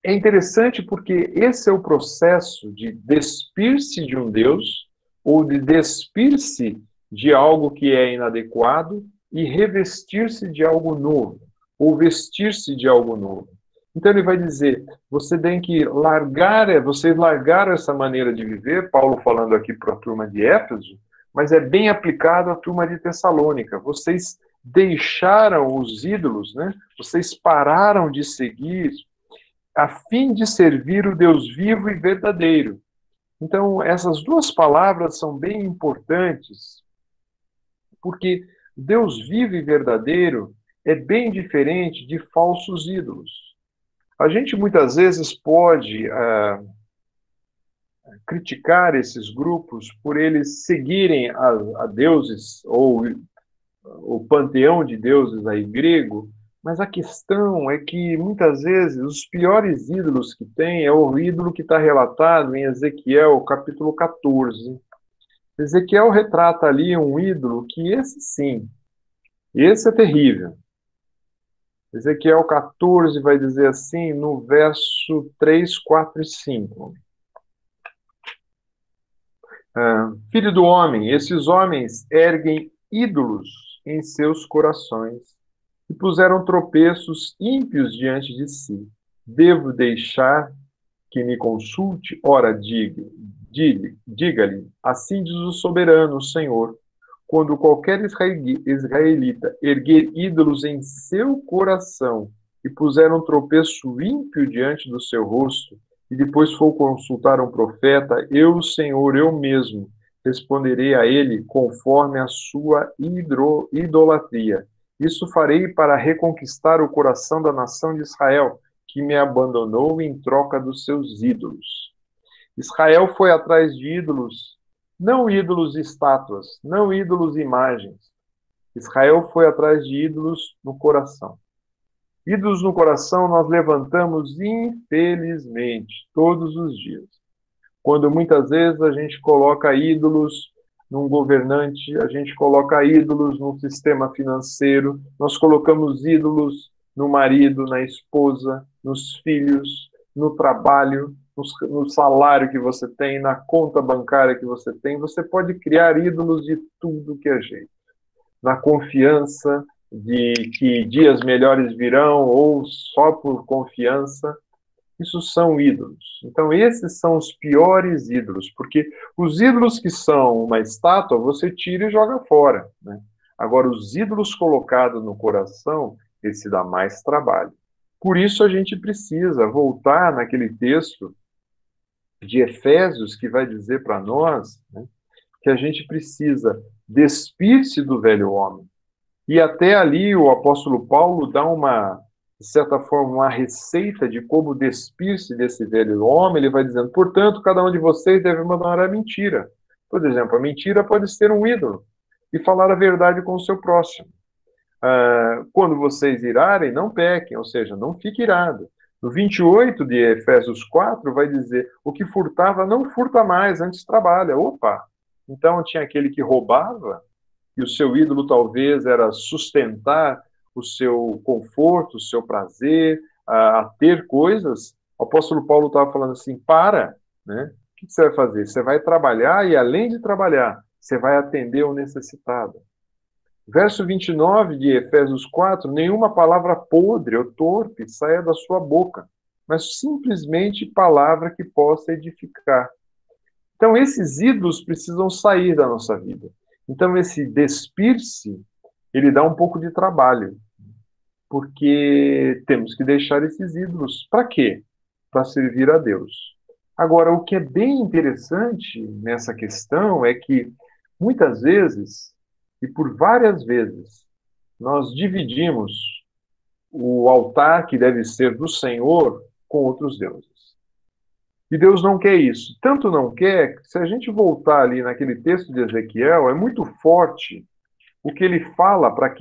[SPEAKER 1] É interessante porque esse é o processo de despir-se de um Deus, ou de despir-se de algo que é inadequado e revestir-se de algo novo, ou vestir-se de algo novo. Então ele vai dizer, você tem que largar, vocês largaram essa maneira de viver, Paulo falando aqui para a turma de Éfeso, mas é bem aplicado à turma de Tessalônica. Vocês deixaram os ídolos, né? Vocês pararam de seguir a fim de servir o Deus vivo e verdadeiro. Então, essas duas palavras são bem importantes, porque Deus vivo e verdadeiro é bem diferente de falsos ídolos. A gente muitas vezes pode criticar esses grupos por eles seguirem a deuses ou o panteão de deuses aí grego, mas a questão é que muitas vezes os piores ídolos que tem é o ídolo que está relatado em Ezequiel, capítulo 14. Ezequiel retrata ali um ídolo que esse sim, esse é terrível. Ezequiel 14 vai dizer assim, no verso 3, 4 e 5. Filho do homem, esses homens erguem ídolos em seus corações e puseram tropeços ímpios diante de si. Devo deixar que me consulte? Ora, diga-lhe, assim diz o soberano, o Senhor, quando qualquer israelita erguer ídolos em seu coração e puser um tropeço ímpio diante do seu rosto, e depois for consultar um profeta, eu, Senhor, eu mesmo, responderei a ele conforme a sua idolatria. Isso farei para reconquistar o coração da nação de Israel, que me abandonou em troca dos seus ídolos. Israel foi atrás de ídolos, não ídolos estátuas, não ídolos imagens. Israel foi atrás de ídolos no coração. Ídolos no coração nós levantamos, infelizmente, todos os dias. Quando muitas vezes a gente coloca ídolos num governante, a gente coloca ídolos no sistema financeiro, nós colocamos ídolos no marido, na esposa, nos filhos, no trabalho, no salário que você tem, na conta bancária que você tem. Você pode criar ídolos de tudo que é jeito. Na confiança de que dias melhores virão, ou só por confiança, isso são ídolos. Então, esses são os piores ídolos, porque os ídolos que são uma estátua, você tira e joga fora, né? Agora, os ídolos colocados no coração, esse dá mais trabalho. Por isso, a gente precisa voltar naquele texto de Efésios, que vai dizer para nós, né, que a gente precisa despir-se do velho homem. E até ali o apóstolo Paulo dá de certa forma, uma receita de como despir-se desse velho homem. Ele vai dizendo, portanto, cada um de vocês deve abandonar a mentira. Por exemplo, a mentira pode ser um ídolo e falar a verdade com o seu próximo. Quando vocês irarem, não pequem, ou seja, não fique irado. No 28 de Efésios 4 vai dizer, o que furtava não furta mais, antes trabalha. Opa! Então tinha aquele que roubava, e o seu ídolo talvez era sustentar o seu conforto, o seu prazer, a ter coisas. O apóstolo Paulo estava falando assim, né? O que você vai fazer? Você vai trabalhar e, além de trabalhar, você vai atender o necessitado. Verso 29 de Efésios 4, nenhuma palavra podre ou torpe saia da sua boca, mas simplesmente palavra que possa edificar. Então, esses ídolos precisam sair da nossa vida. Então, esse despir-se, ele dá um pouco de trabalho, porque temos que deixar esses ídolos. Para quê? Para servir a Deus. Agora, o que é bem interessante nessa questão é que, muitas vezes, e por várias vezes, nós dividimos o altar que deve ser do Senhor com outros deuses. E Deus não quer isso. Tanto não quer, que se a gente voltar ali naquele texto de Ezequiel, é muito forte o que ele fala para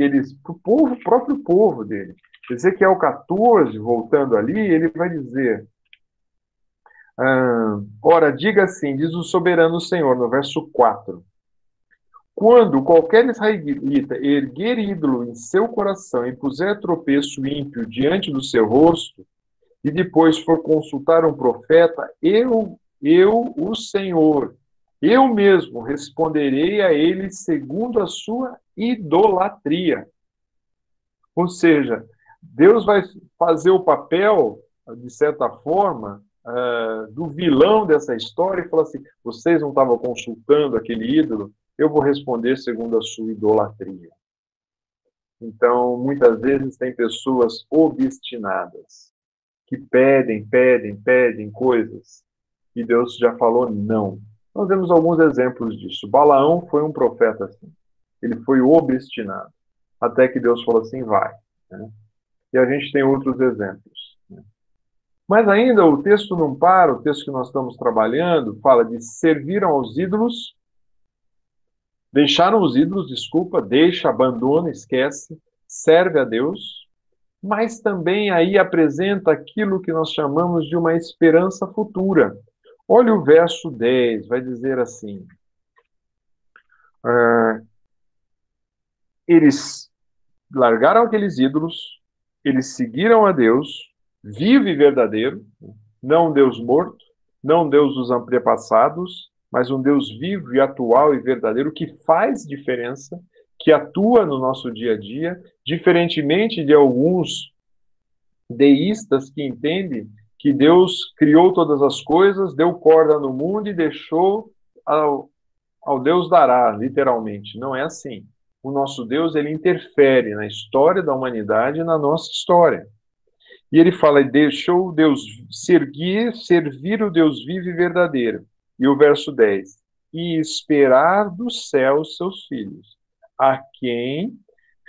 [SPEAKER 1] o povo, próprio povo dele. Ezequiel 14, voltando ali, ele vai dizer, ora, diga assim, diz o soberano Senhor, no verso 4, quando qualquer israelita erguer ídolo em seu coração e puser tropeço ímpio diante do seu rosto, e depois for consultar um profeta, eu, o Senhor, eu mesmo responderei a ele segundo a sua idolatria. Ou seja, Deus vai fazer o papel, de certa forma, do vilão dessa história e falar assim: vocês não estavam consultando aquele ídolo? Eu vou responder segundo a sua idolatria. Então, muitas vezes tem pessoas obstinadas que pedem coisas e Deus já falou não. Nós vemos alguns exemplos disso. Balaão foi um profeta assim. Ele foi obstinado, até que Deus falou assim: vai. Né? E a gente tem outros exemplos. Né? Mas ainda o texto não para, o texto que nós estamos trabalhando fala de serviram aos ídolos, deixaram os ídolos, desculpa, deixa, abandona, esquece, serve a Deus, mas também aí apresenta aquilo que nós chamamos de uma esperança futura. Olha o verso 10, vai dizer assim: eles largaram aqueles ídolos, eles seguiram a Deus, vivo e verdadeiro, não um Deus morto, não um Deus dos antepassados, mas um Deus vivo e atual e verdadeiro que faz diferença, que atua no nosso dia a dia, diferentemente de alguns deístas que entendem que Deus criou todas as coisas, deu corda no mundo e deixou ao Deus dará, literalmente. Não é assim. O nosso Deus, ele interfere na história da humanidade e na nossa história. E ele fala: deixou Deus servir o Deus vivo e verdadeiro. E o verso 10: e esperar dos céus seus filhos, a quem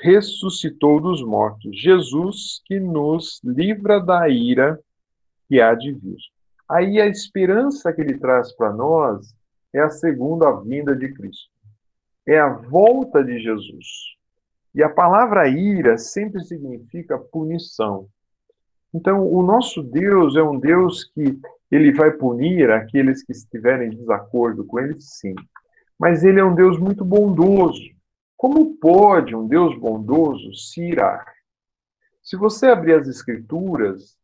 [SPEAKER 1] ressuscitou dos mortos, Jesus, que nos livra da ira que há de vir. Aí a esperança que ele traz para nós é a segunda vinda de Cristo. É a volta de Jesus. E a palavra ira sempre significa punição. Então, o nosso Deus é um Deus que ele vai punir aqueles que estiverem em desacordo com ele, sim. Mas ele é um Deus muito bondoso. Como pode um Deus bondoso se irar? Se você abrir as Escrituras,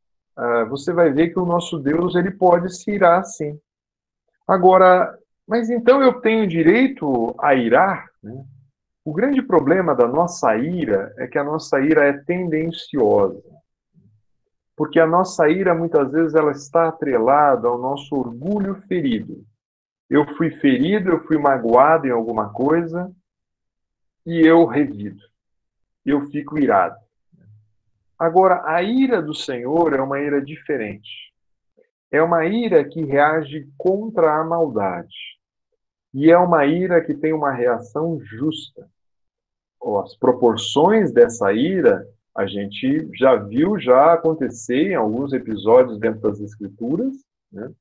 [SPEAKER 1] você vai ver que o nosso Deus ele pode se irar, sim. Agora, mas então eu tenho direito a irar? Né? O grande problema da nossa ira é que a nossa ira é tendenciosa. Porque a nossa ira, muitas vezes, ela está atrelada ao nosso orgulho ferido. Eu fui ferido, eu fui magoado em alguma coisa e eu revido. Eu fico irado. Agora, a ira do Senhor é uma ira diferente. É uma ira que reage contra a maldade. E é uma ira que tem uma reação justa. As proporções dessa ira a gente já viu já acontecer em alguns episódios dentro das Escrituras, né?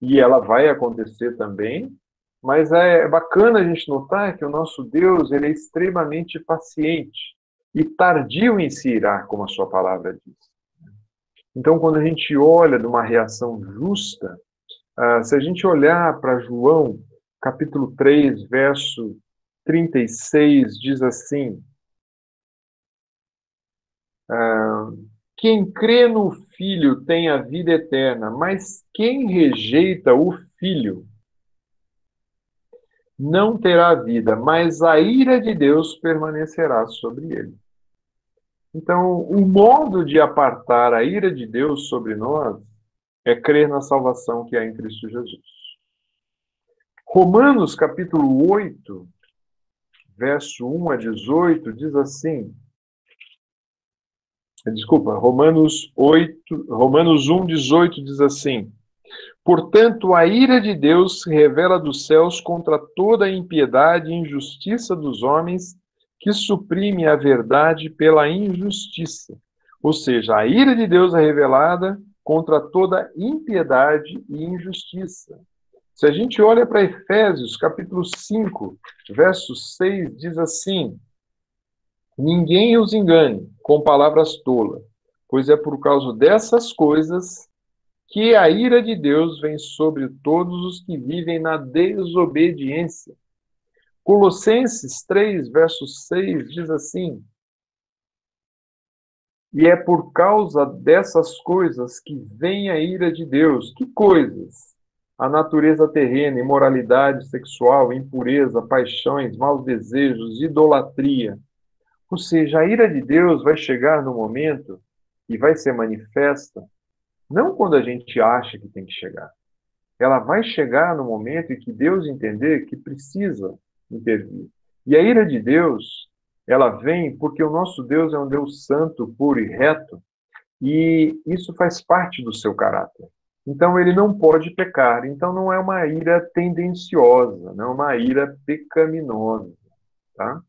[SPEAKER 1] E ela vai acontecer também, mas é bacana a gente notar que o nosso Deus ele é extremamente paciente e tardio em se irar, como a sua palavra diz. Então, quando a gente olha de uma reação justa, se a gente olhar para João, capítulo 3, verso 36, diz assim: quem crê no Filho tem a vida eterna, mas quem rejeita o Filho não terá vida, mas a ira de Deus permanecerá sobre ele. Então, o modo de apartar a ira de Deus sobre nós é crer na salvação que há em Cristo Jesus. Romanos, capítulo 8, verso 1 a 18, diz assim... Desculpa, Romanos 1, 18 diz assim: portanto, a ira de Deus se revela dos céus contra toda a impiedade e injustiça dos homens que suprime a verdade pela injustiça. Ou seja, a ira de Deus é revelada contra toda impiedade e injustiça. Se a gente olha para Efésios, capítulo 5, verso 6, diz assim: ninguém os engane com palavras tolas, pois é por causa dessas coisas que a ira de Deus vem sobre todos os que vivem na desobediência. Colossenses 3, verso 6 diz assim: e é por causa dessas coisas que vem a ira de Deus. Que coisas? A natureza terrena, imoralidade sexual, impureza, paixões, maus desejos, idolatria. Ou seja, a ira de Deus vai chegar no momento e vai ser manifesta, não quando a gente acha que tem que chegar. Ela vai chegar no momento em que Deus entender que precisa intervir. E a ira de Deus, ela vem porque o nosso Deus é um Deus santo, puro e reto, e isso faz parte do seu caráter. Então ele não pode pecar. Então não é uma ira tendenciosa, não é uma ira pecaminosa. Tá?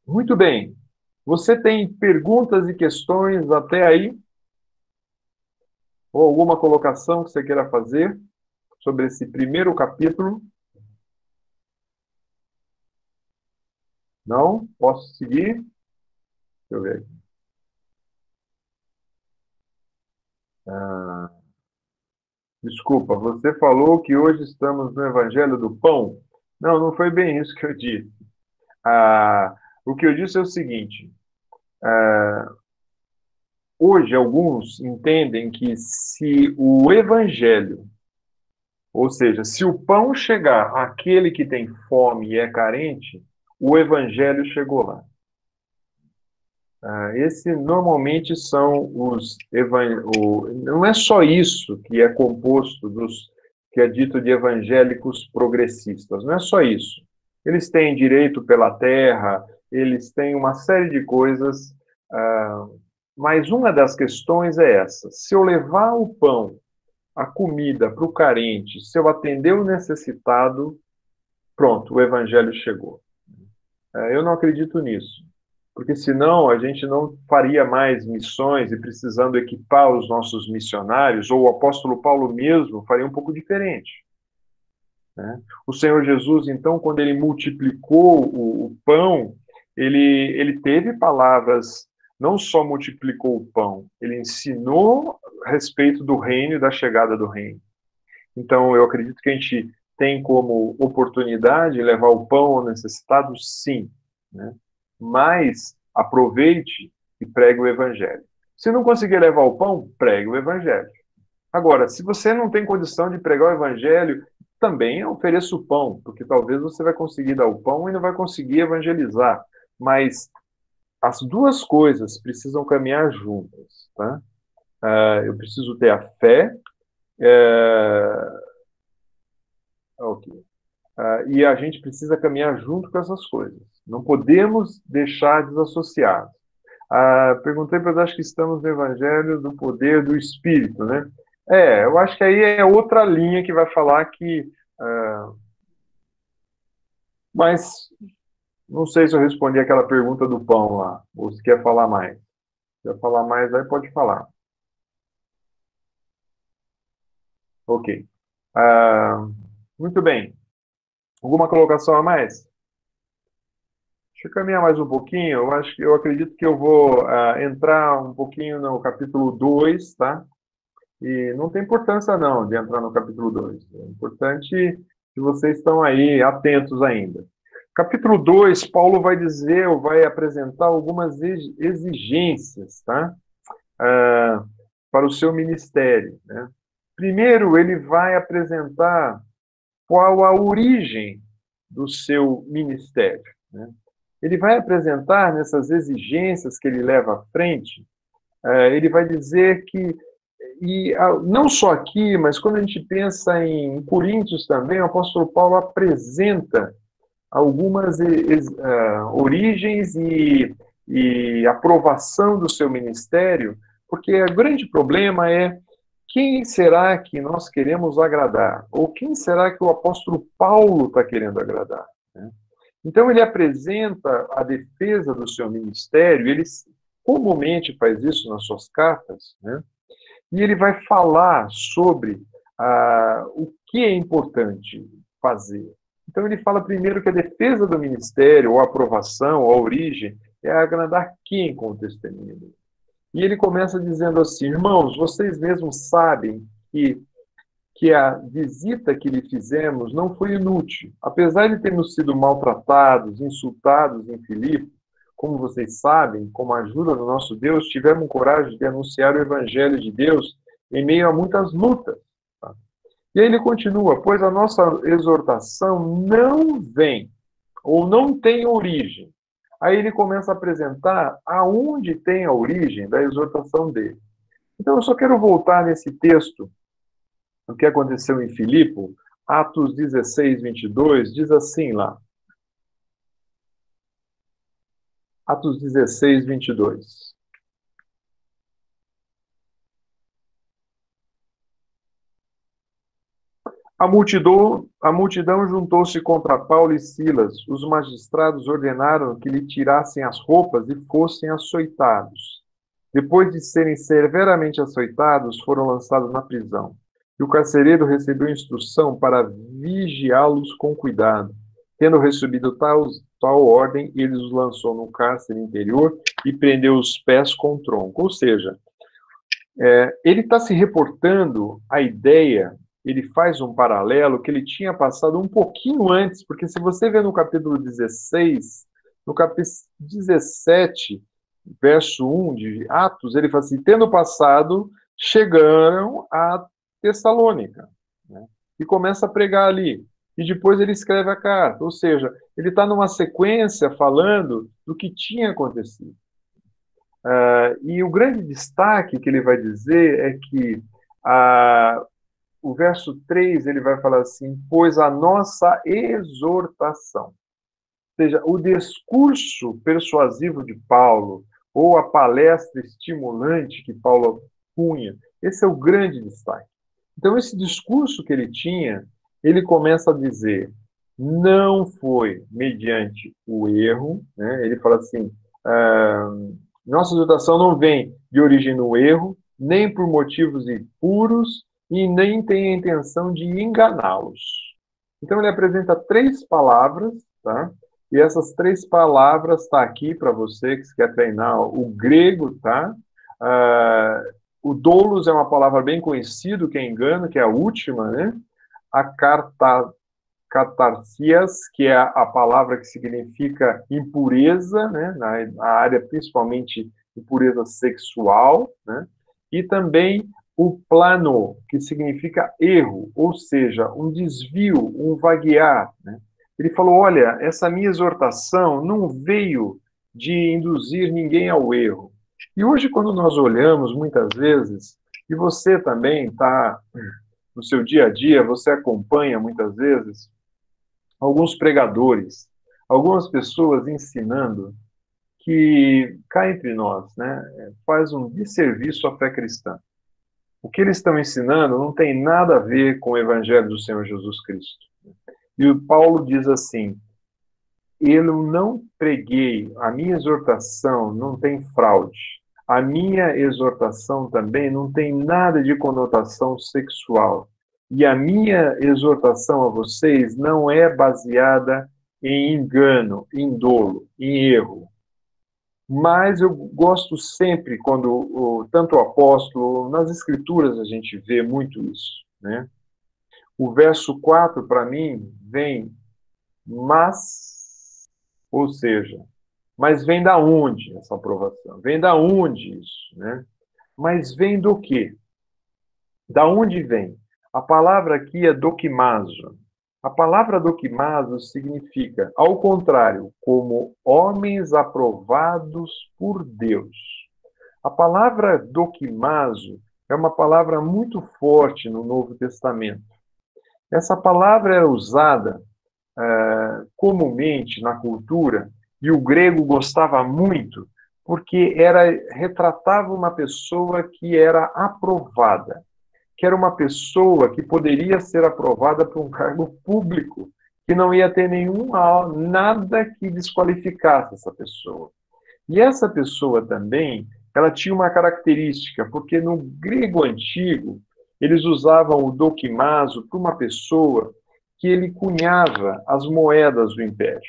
[SPEAKER 1] Muito bem. Você tem perguntas e questões até aí? Ou alguma colocação que você queira fazer sobre esse primeiro capítulo? Não? Posso seguir? Deixa eu ver aqui. Desculpa, você falou que hoje estamos no Evangelho do Pão? Não, não foi bem isso que eu disse. O que eu disse é o seguinte: hoje alguns entendem que se o Evangelho, ou seja, se o pão chegar àquele que tem fome e é carente, o Evangelho chegou lá. Esse normalmente são os não é só isso que é composto dos que é dito de evangélicos progressistas, não é só isso. Eles têm direito pela terra, eles têm uma série de coisas, mas uma das questões é essa: se eu levar o pão, a comida para o carente, se eu atender o necessitado, pronto, o evangelho chegou. Eu não acredito nisso. Porque senão a gente não faria mais missões e precisando equipar os nossos missionários, ou o apóstolo Paulo mesmo faria um pouco diferente. Né? O Senhor Jesus, então, quando ele multiplicou o pão, ele teve palavras, não só multiplicou o pão, ele ensinou a respeito do reino e da chegada do reino. Então, eu acredito que a gente tem como oportunidade levar o pão ao necessitado, sim, né? Mas aproveite e pregue o evangelho. Se não conseguir levar o pão, pregue o evangelho. Agora, se você não tem condição de pregar o evangelho, também ofereça o pão, porque talvez você vai conseguir dar o pão e não vai conseguir evangelizar. Mas as duas coisas precisam caminhar juntas. Tá? Eu preciso ter a fé, ok. E a gente precisa caminhar junto com essas coisas. Não podemos deixar desassociados. Perguntei para acho que estamos no Evangelho do Poder do Espírito, né? Eu acho que aí é outra linha que vai falar que... mas não sei se eu respondi aquela pergunta do pão lá, ou se quer falar mais. Se quer falar mais, aí pode falar. Ok. Muito bem. Alguma colocação a mais? Deixa eu caminhar mais um pouquinho. Eu acredito que eu vou entrar um pouquinho no capítulo 2, tá? E não tem importância, não, de entrar no capítulo 2. É importante que vocês estão aí atentos ainda. Capítulo 2, Paulo vai dizer, ou vai apresentar algumas exigências, tá? Para o seu ministério, né? Primeiro, ele vai apresentar qual a origem do seu ministério, né? Ele vai apresentar nessas exigências que ele leva à frente, ele vai dizer que, e não só aqui, mas quando a gente pensa em Coríntios também, o apóstolo Paulo apresenta algumas origens e aprovação do seu ministério, porque o grande problema é quem será que nós queremos agradar? Ou quem será que o apóstolo Paulo está querendo agradar? Né? Então, ele apresenta a defesa do seu ministério, ele comumente faz isso nas suas cartas, né? E ele vai falar sobre o que é importante fazer. Então, ele fala primeiro que a defesa do ministério, ou a aprovação, ou a origem, é agradar quem com o testemunho dele. E ele começa dizendo assim: irmãos, vocês mesmos sabem que a visita que lhe fizemos não foi inútil. Apesar de termos sido maltratados, insultados em Filipe, como vocês sabem, com a ajuda do nosso Deus, tivemos coragem de anunciar o evangelho de Deus em meio a muitas lutas. Tá? E aí ele continua: pois a nossa exortação não vem ou não tem origem. Aí ele começa a apresentar aonde tem a origem da exortação dele. Então, eu só quero voltar nesse texto, o que aconteceu em Filipe, Atos 16, 22, diz assim lá. Atos 16, 22. A multidão juntou-se contra Paulo e Silas. Os magistrados ordenaram que lhe tirassem as roupas e fossem açoitados. Depois de serem severamente açoitados, foram lançados na prisão. E o carcereiro recebeu instrução para vigiá-los com cuidado. Tendo recebido tal ordem, ele os lançou no cárcere interior e prendeu os pés com o tronco. Ou seja, ele está se reportando a ideia, ele faz um paralelo que ele tinha passado um pouquinho antes, porque se você vê no capítulo 16, no capítulo 17, verso 1 de Atos, ele fala assim, tendo passado, chegaram a Tessalônica, né? E começa a pregar ali. E depois ele escreve a carta, ou seja, ele está numa sequência falando do que tinha acontecido. E o grande destaque que ele vai dizer é que o verso 3 ele vai falar assim, pois a nossa exortação, ou seja, o discurso persuasivo de Paulo, ou a palestra estimulante que Paulo punha, esse é o grande destaque. Então, esse discurso que ele tinha, ele começa a dizer, não foi mediante o erro, né? Ele fala assim, nossa exortação não vem de origem no erro, nem por motivos impuros, e nem tem a intenção de enganá-los. Então, ele apresenta 3 palavras, tá? E essas 3 palavras tá aqui para você que quer treinar o grego, tá? O doulos é uma palavra bem conhecida, que é engano, que é a última, né? A catarsias, que é a palavra que significa impureza, né? Na área principalmente impureza sexual, né? E também o plano, que significa erro, ou seja, um desvio, um vaguear, né? Ele falou, olha, essa minha exortação não veio de induzir ninguém ao erro. E hoje, quando nós olhamos, muitas vezes, e você também está no seu dia a dia, você acompanha muitas vezes alguns pregadores, algumas pessoas ensinando que, cá entre nós, né, faz um desserviço à fé cristã. O que eles estão ensinando não tem nada a ver com o Evangelho do Senhor Jesus Cristo. E o Paulo diz assim, eu não preguei, a minha exortação não tem fraude. A minha exortação também não tem nada de conotação sexual. E a minha exortação a vocês não é baseada em engano, em dolo, em erro. Mas eu gosto sempre, quando tanto o apóstolo, nas escrituras a gente vê muito isso, né? O verso 4, para mim, vem, mas, ou seja, mas vem da onde essa aprovação? Vem da onde isso, né? Mas vem do quê? Da onde vem? A palavra aqui é doquimazo. A palavra doquimazo significa, ao contrário, como homens aprovados por Deus. A palavra doquimazo é uma palavra muito forte no Novo Testamento. Essa palavra era usada comumente na cultura, e o grego gostava muito, porque retratava uma pessoa que era aprovada, que era uma pessoa que poderia ser aprovada para um cargo público, que não ia ter nada que desqualificasse essa pessoa. E essa pessoa também, ela tinha uma característica, porque no grego antigo, eles usavam o doquimazo para uma pessoa que ele cunhava as moedas do império.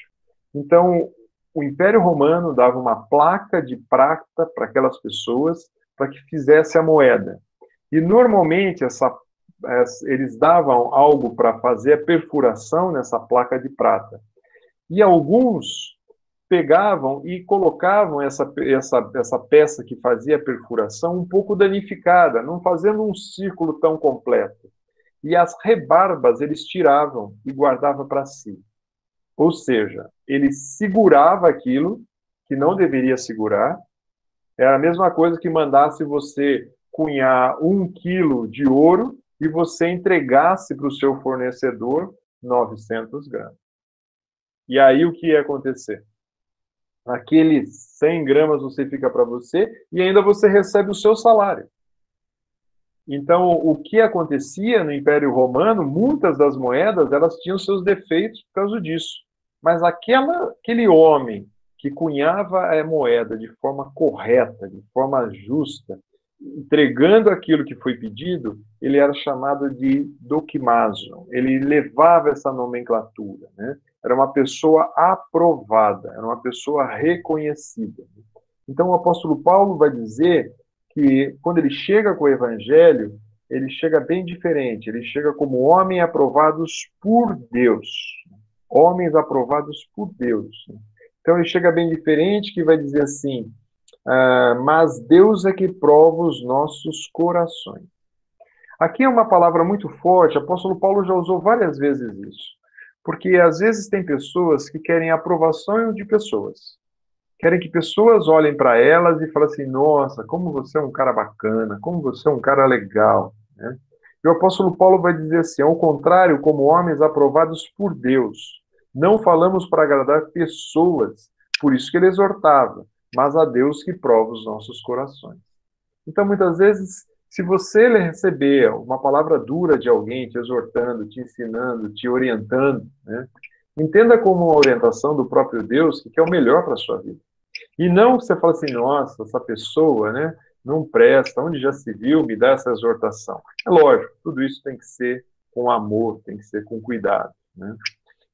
[SPEAKER 1] Então, o Império Romano dava uma placa de prata para aquelas pessoas para que fizesse a moeda. E, normalmente, eles davam algo para fazer a perfuração nessa placa de prata. E alguns pegavam e colocavam essa peça que fazia a perfuração um pouco danificada, não fazendo um círculo tão completo. E as rebarbas eles tiravam e guardavam para si. Ou seja, ele segurava aquilo que não deveria segurar. Era a mesma coisa que mandasse você cunhar 1 quilo de ouro e você entregasse para o seu fornecedor 900 gramas. E aí o que ia acontecer? Aqueles 100 gramas você fica para você e ainda você recebe o seu salário. Então, o que acontecia no Império Romano, muitas das moedas, elas tinham seus defeitos por causa disso. Mas aquele homem que cunhava a moeda de forma correta, de forma justa, entregando aquilo que foi pedido, ele era chamado de dokimazo. Ele levava essa nomenclatura, né? Era uma pessoa aprovada, era uma pessoa reconhecida. Então, o apóstolo Paulo vai dizer que, quando ele chega com o evangelho, ele chega bem diferente. Ele chega como homens aprovados por Deus. Homens aprovados por Deus. Então, ele chega bem diferente, que vai dizer assim: mas Deus é que prova os nossos corações. Aqui é uma palavra muito forte, o apóstolo Paulo já usou várias vezes isso. Porque, às vezes, tem pessoas que querem a aprovação de pessoas. Querem que pessoas olhem para elas e falem assim: nossa, como você é um cara bacana, como você é um cara legal. Né? E o apóstolo Paulo vai dizer assim: ao contrário, como homens aprovados por Deus, não falamos para agradar pessoas, por isso que ele exortava, mas a Deus que prova os nossos corações. Então, muitas vezes, se você receber uma palavra dura de alguém te exortando, te ensinando, te orientando, né, entenda como uma orientação do próprio Deus que quer o melhor para a sua vida. E não você fala assim: nossa, essa pessoa, né, não presta, onde já se viu, me dá essa exortação. É lógico, tudo isso tem que ser com amor, tem que ser com cuidado. Né?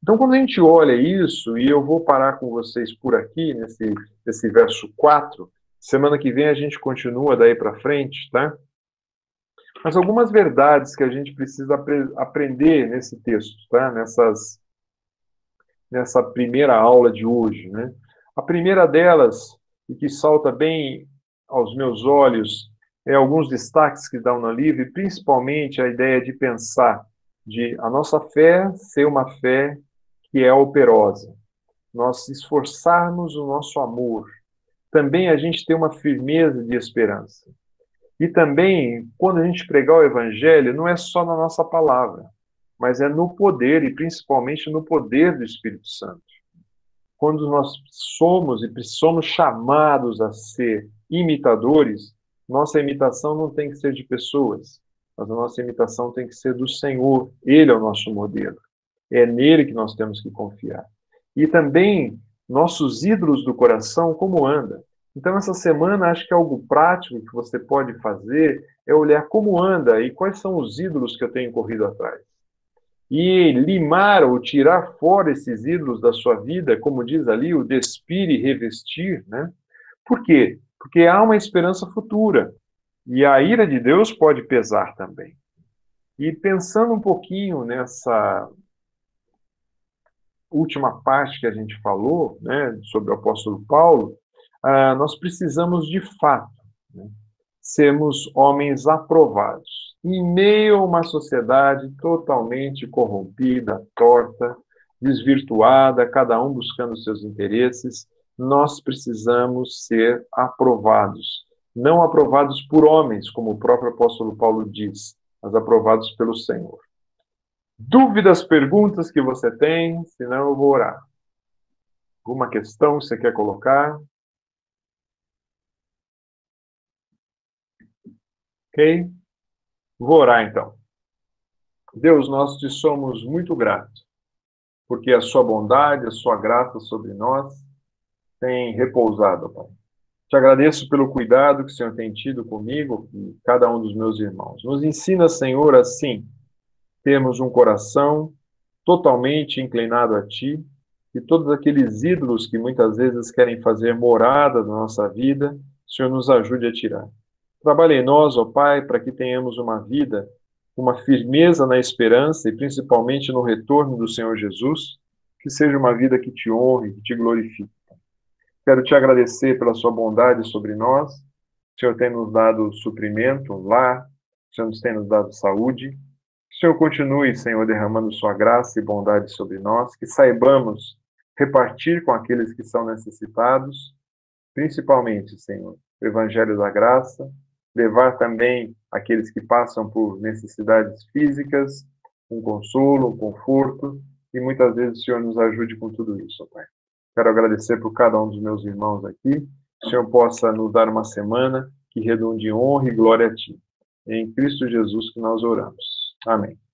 [SPEAKER 1] Então, quando a gente olha isso, e eu vou parar com vocês por aqui, nesse verso 4, semana que vem a gente continua daí para frente, tá? Mas algumas verdades que a gente precisa aprender nesse texto, tá? Nessa primeira aula de hoje, né? A primeira delas, e que salta bem aos meus olhos, é alguns destaques que dão no livro, e principalmente a ideia de pensar, de a nossa fé ser uma fé que é operosa. Nós esforçarmos o nosso amor. Também a gente ter uma firmeza de esperança. E também, quando a gente pregar o evangelho, não é só na nossa palavra, mas é no poder, e principalmente no poder do Espírito Santo. Quando nós somos chamados a ser imitadores, nossa imitação não tem que ser de pessoas, mas a nossa imitação tem que ser do Senhor. Ele é o nosso modelo. É nele que nós temos que confiar. E também nossos ídolos do coração, como anda. Então, essa semana, acho que algo prático que você pode fazer é olhar como anda e quais são os ídolos que eu tenho corrido atrás. E limar ou tirar fora esses ídolos da sua vida, como diz ali, o despir e revestir, né? Por quê? Porque há uma esperança futura. E a ira de Deus pode pesar também. E pensando um pouquinho nessa última parte que a gente falou, né, sobre o apóstolo Paulo, nós precisamos de fato, né, sermos homens aprovados. Em meio a uma sociedade totalmente corrompida, torta, desvirtuada, cada um buscando seus interesses, nós precisamos ser aprovados. Não aprovados por homens, como o próprio apóstolo Paulo diz, mas aprovados pelo Senhor. Dúvidas, perguntas que você tem? Senão eu vou orar. Alguma questão que você quer colocar? Ok? Vou orar então. Deus, nós te somos muito gratos, porque a sua bondade, a sua graça sobre nós tem repousado, Pai. Te agradeço pelo cuidado que o Senhor tem tido comigo e cada um dos meus irmãos. Nos ensina, Senhor, assim, termos um coração totalmente inclinado a Ti, e todos aqueles ídolos que muitas vezes querem fazer morada na nossa vida, o Senhor nos ajude a tirar. Trabalhe em nós, ó Pai, para que tenhamos uma vida, uma firmeza na esperança e principalmente no retorno do Senhor Jesus, que seja uma vida que te honre, que te glorifique. Quero te agradecer pela sua bondade sobre nós. O Senhor tem nos dado suprimento, lar, o Senhor tem nos dado saúde, o Senhor continue, Senhor, derramando sua graça e bondade sobre nós, que saibamos repartir com aqueles que são necessitados, principalmente, Senhor, o Evangelho da Graça, levar também aqueles que passam por necessidades físicas, um consolo, um conforto, e muitas vezes o Senhor nos ajude com tudo isso, Pai. Quero agradecer por cada um dos meus irmãos aqui, que o Senhor possa nos dar uma semana que redunde em honra e glória a Ti. É em Cristo Jesus que nós oramos. Amém.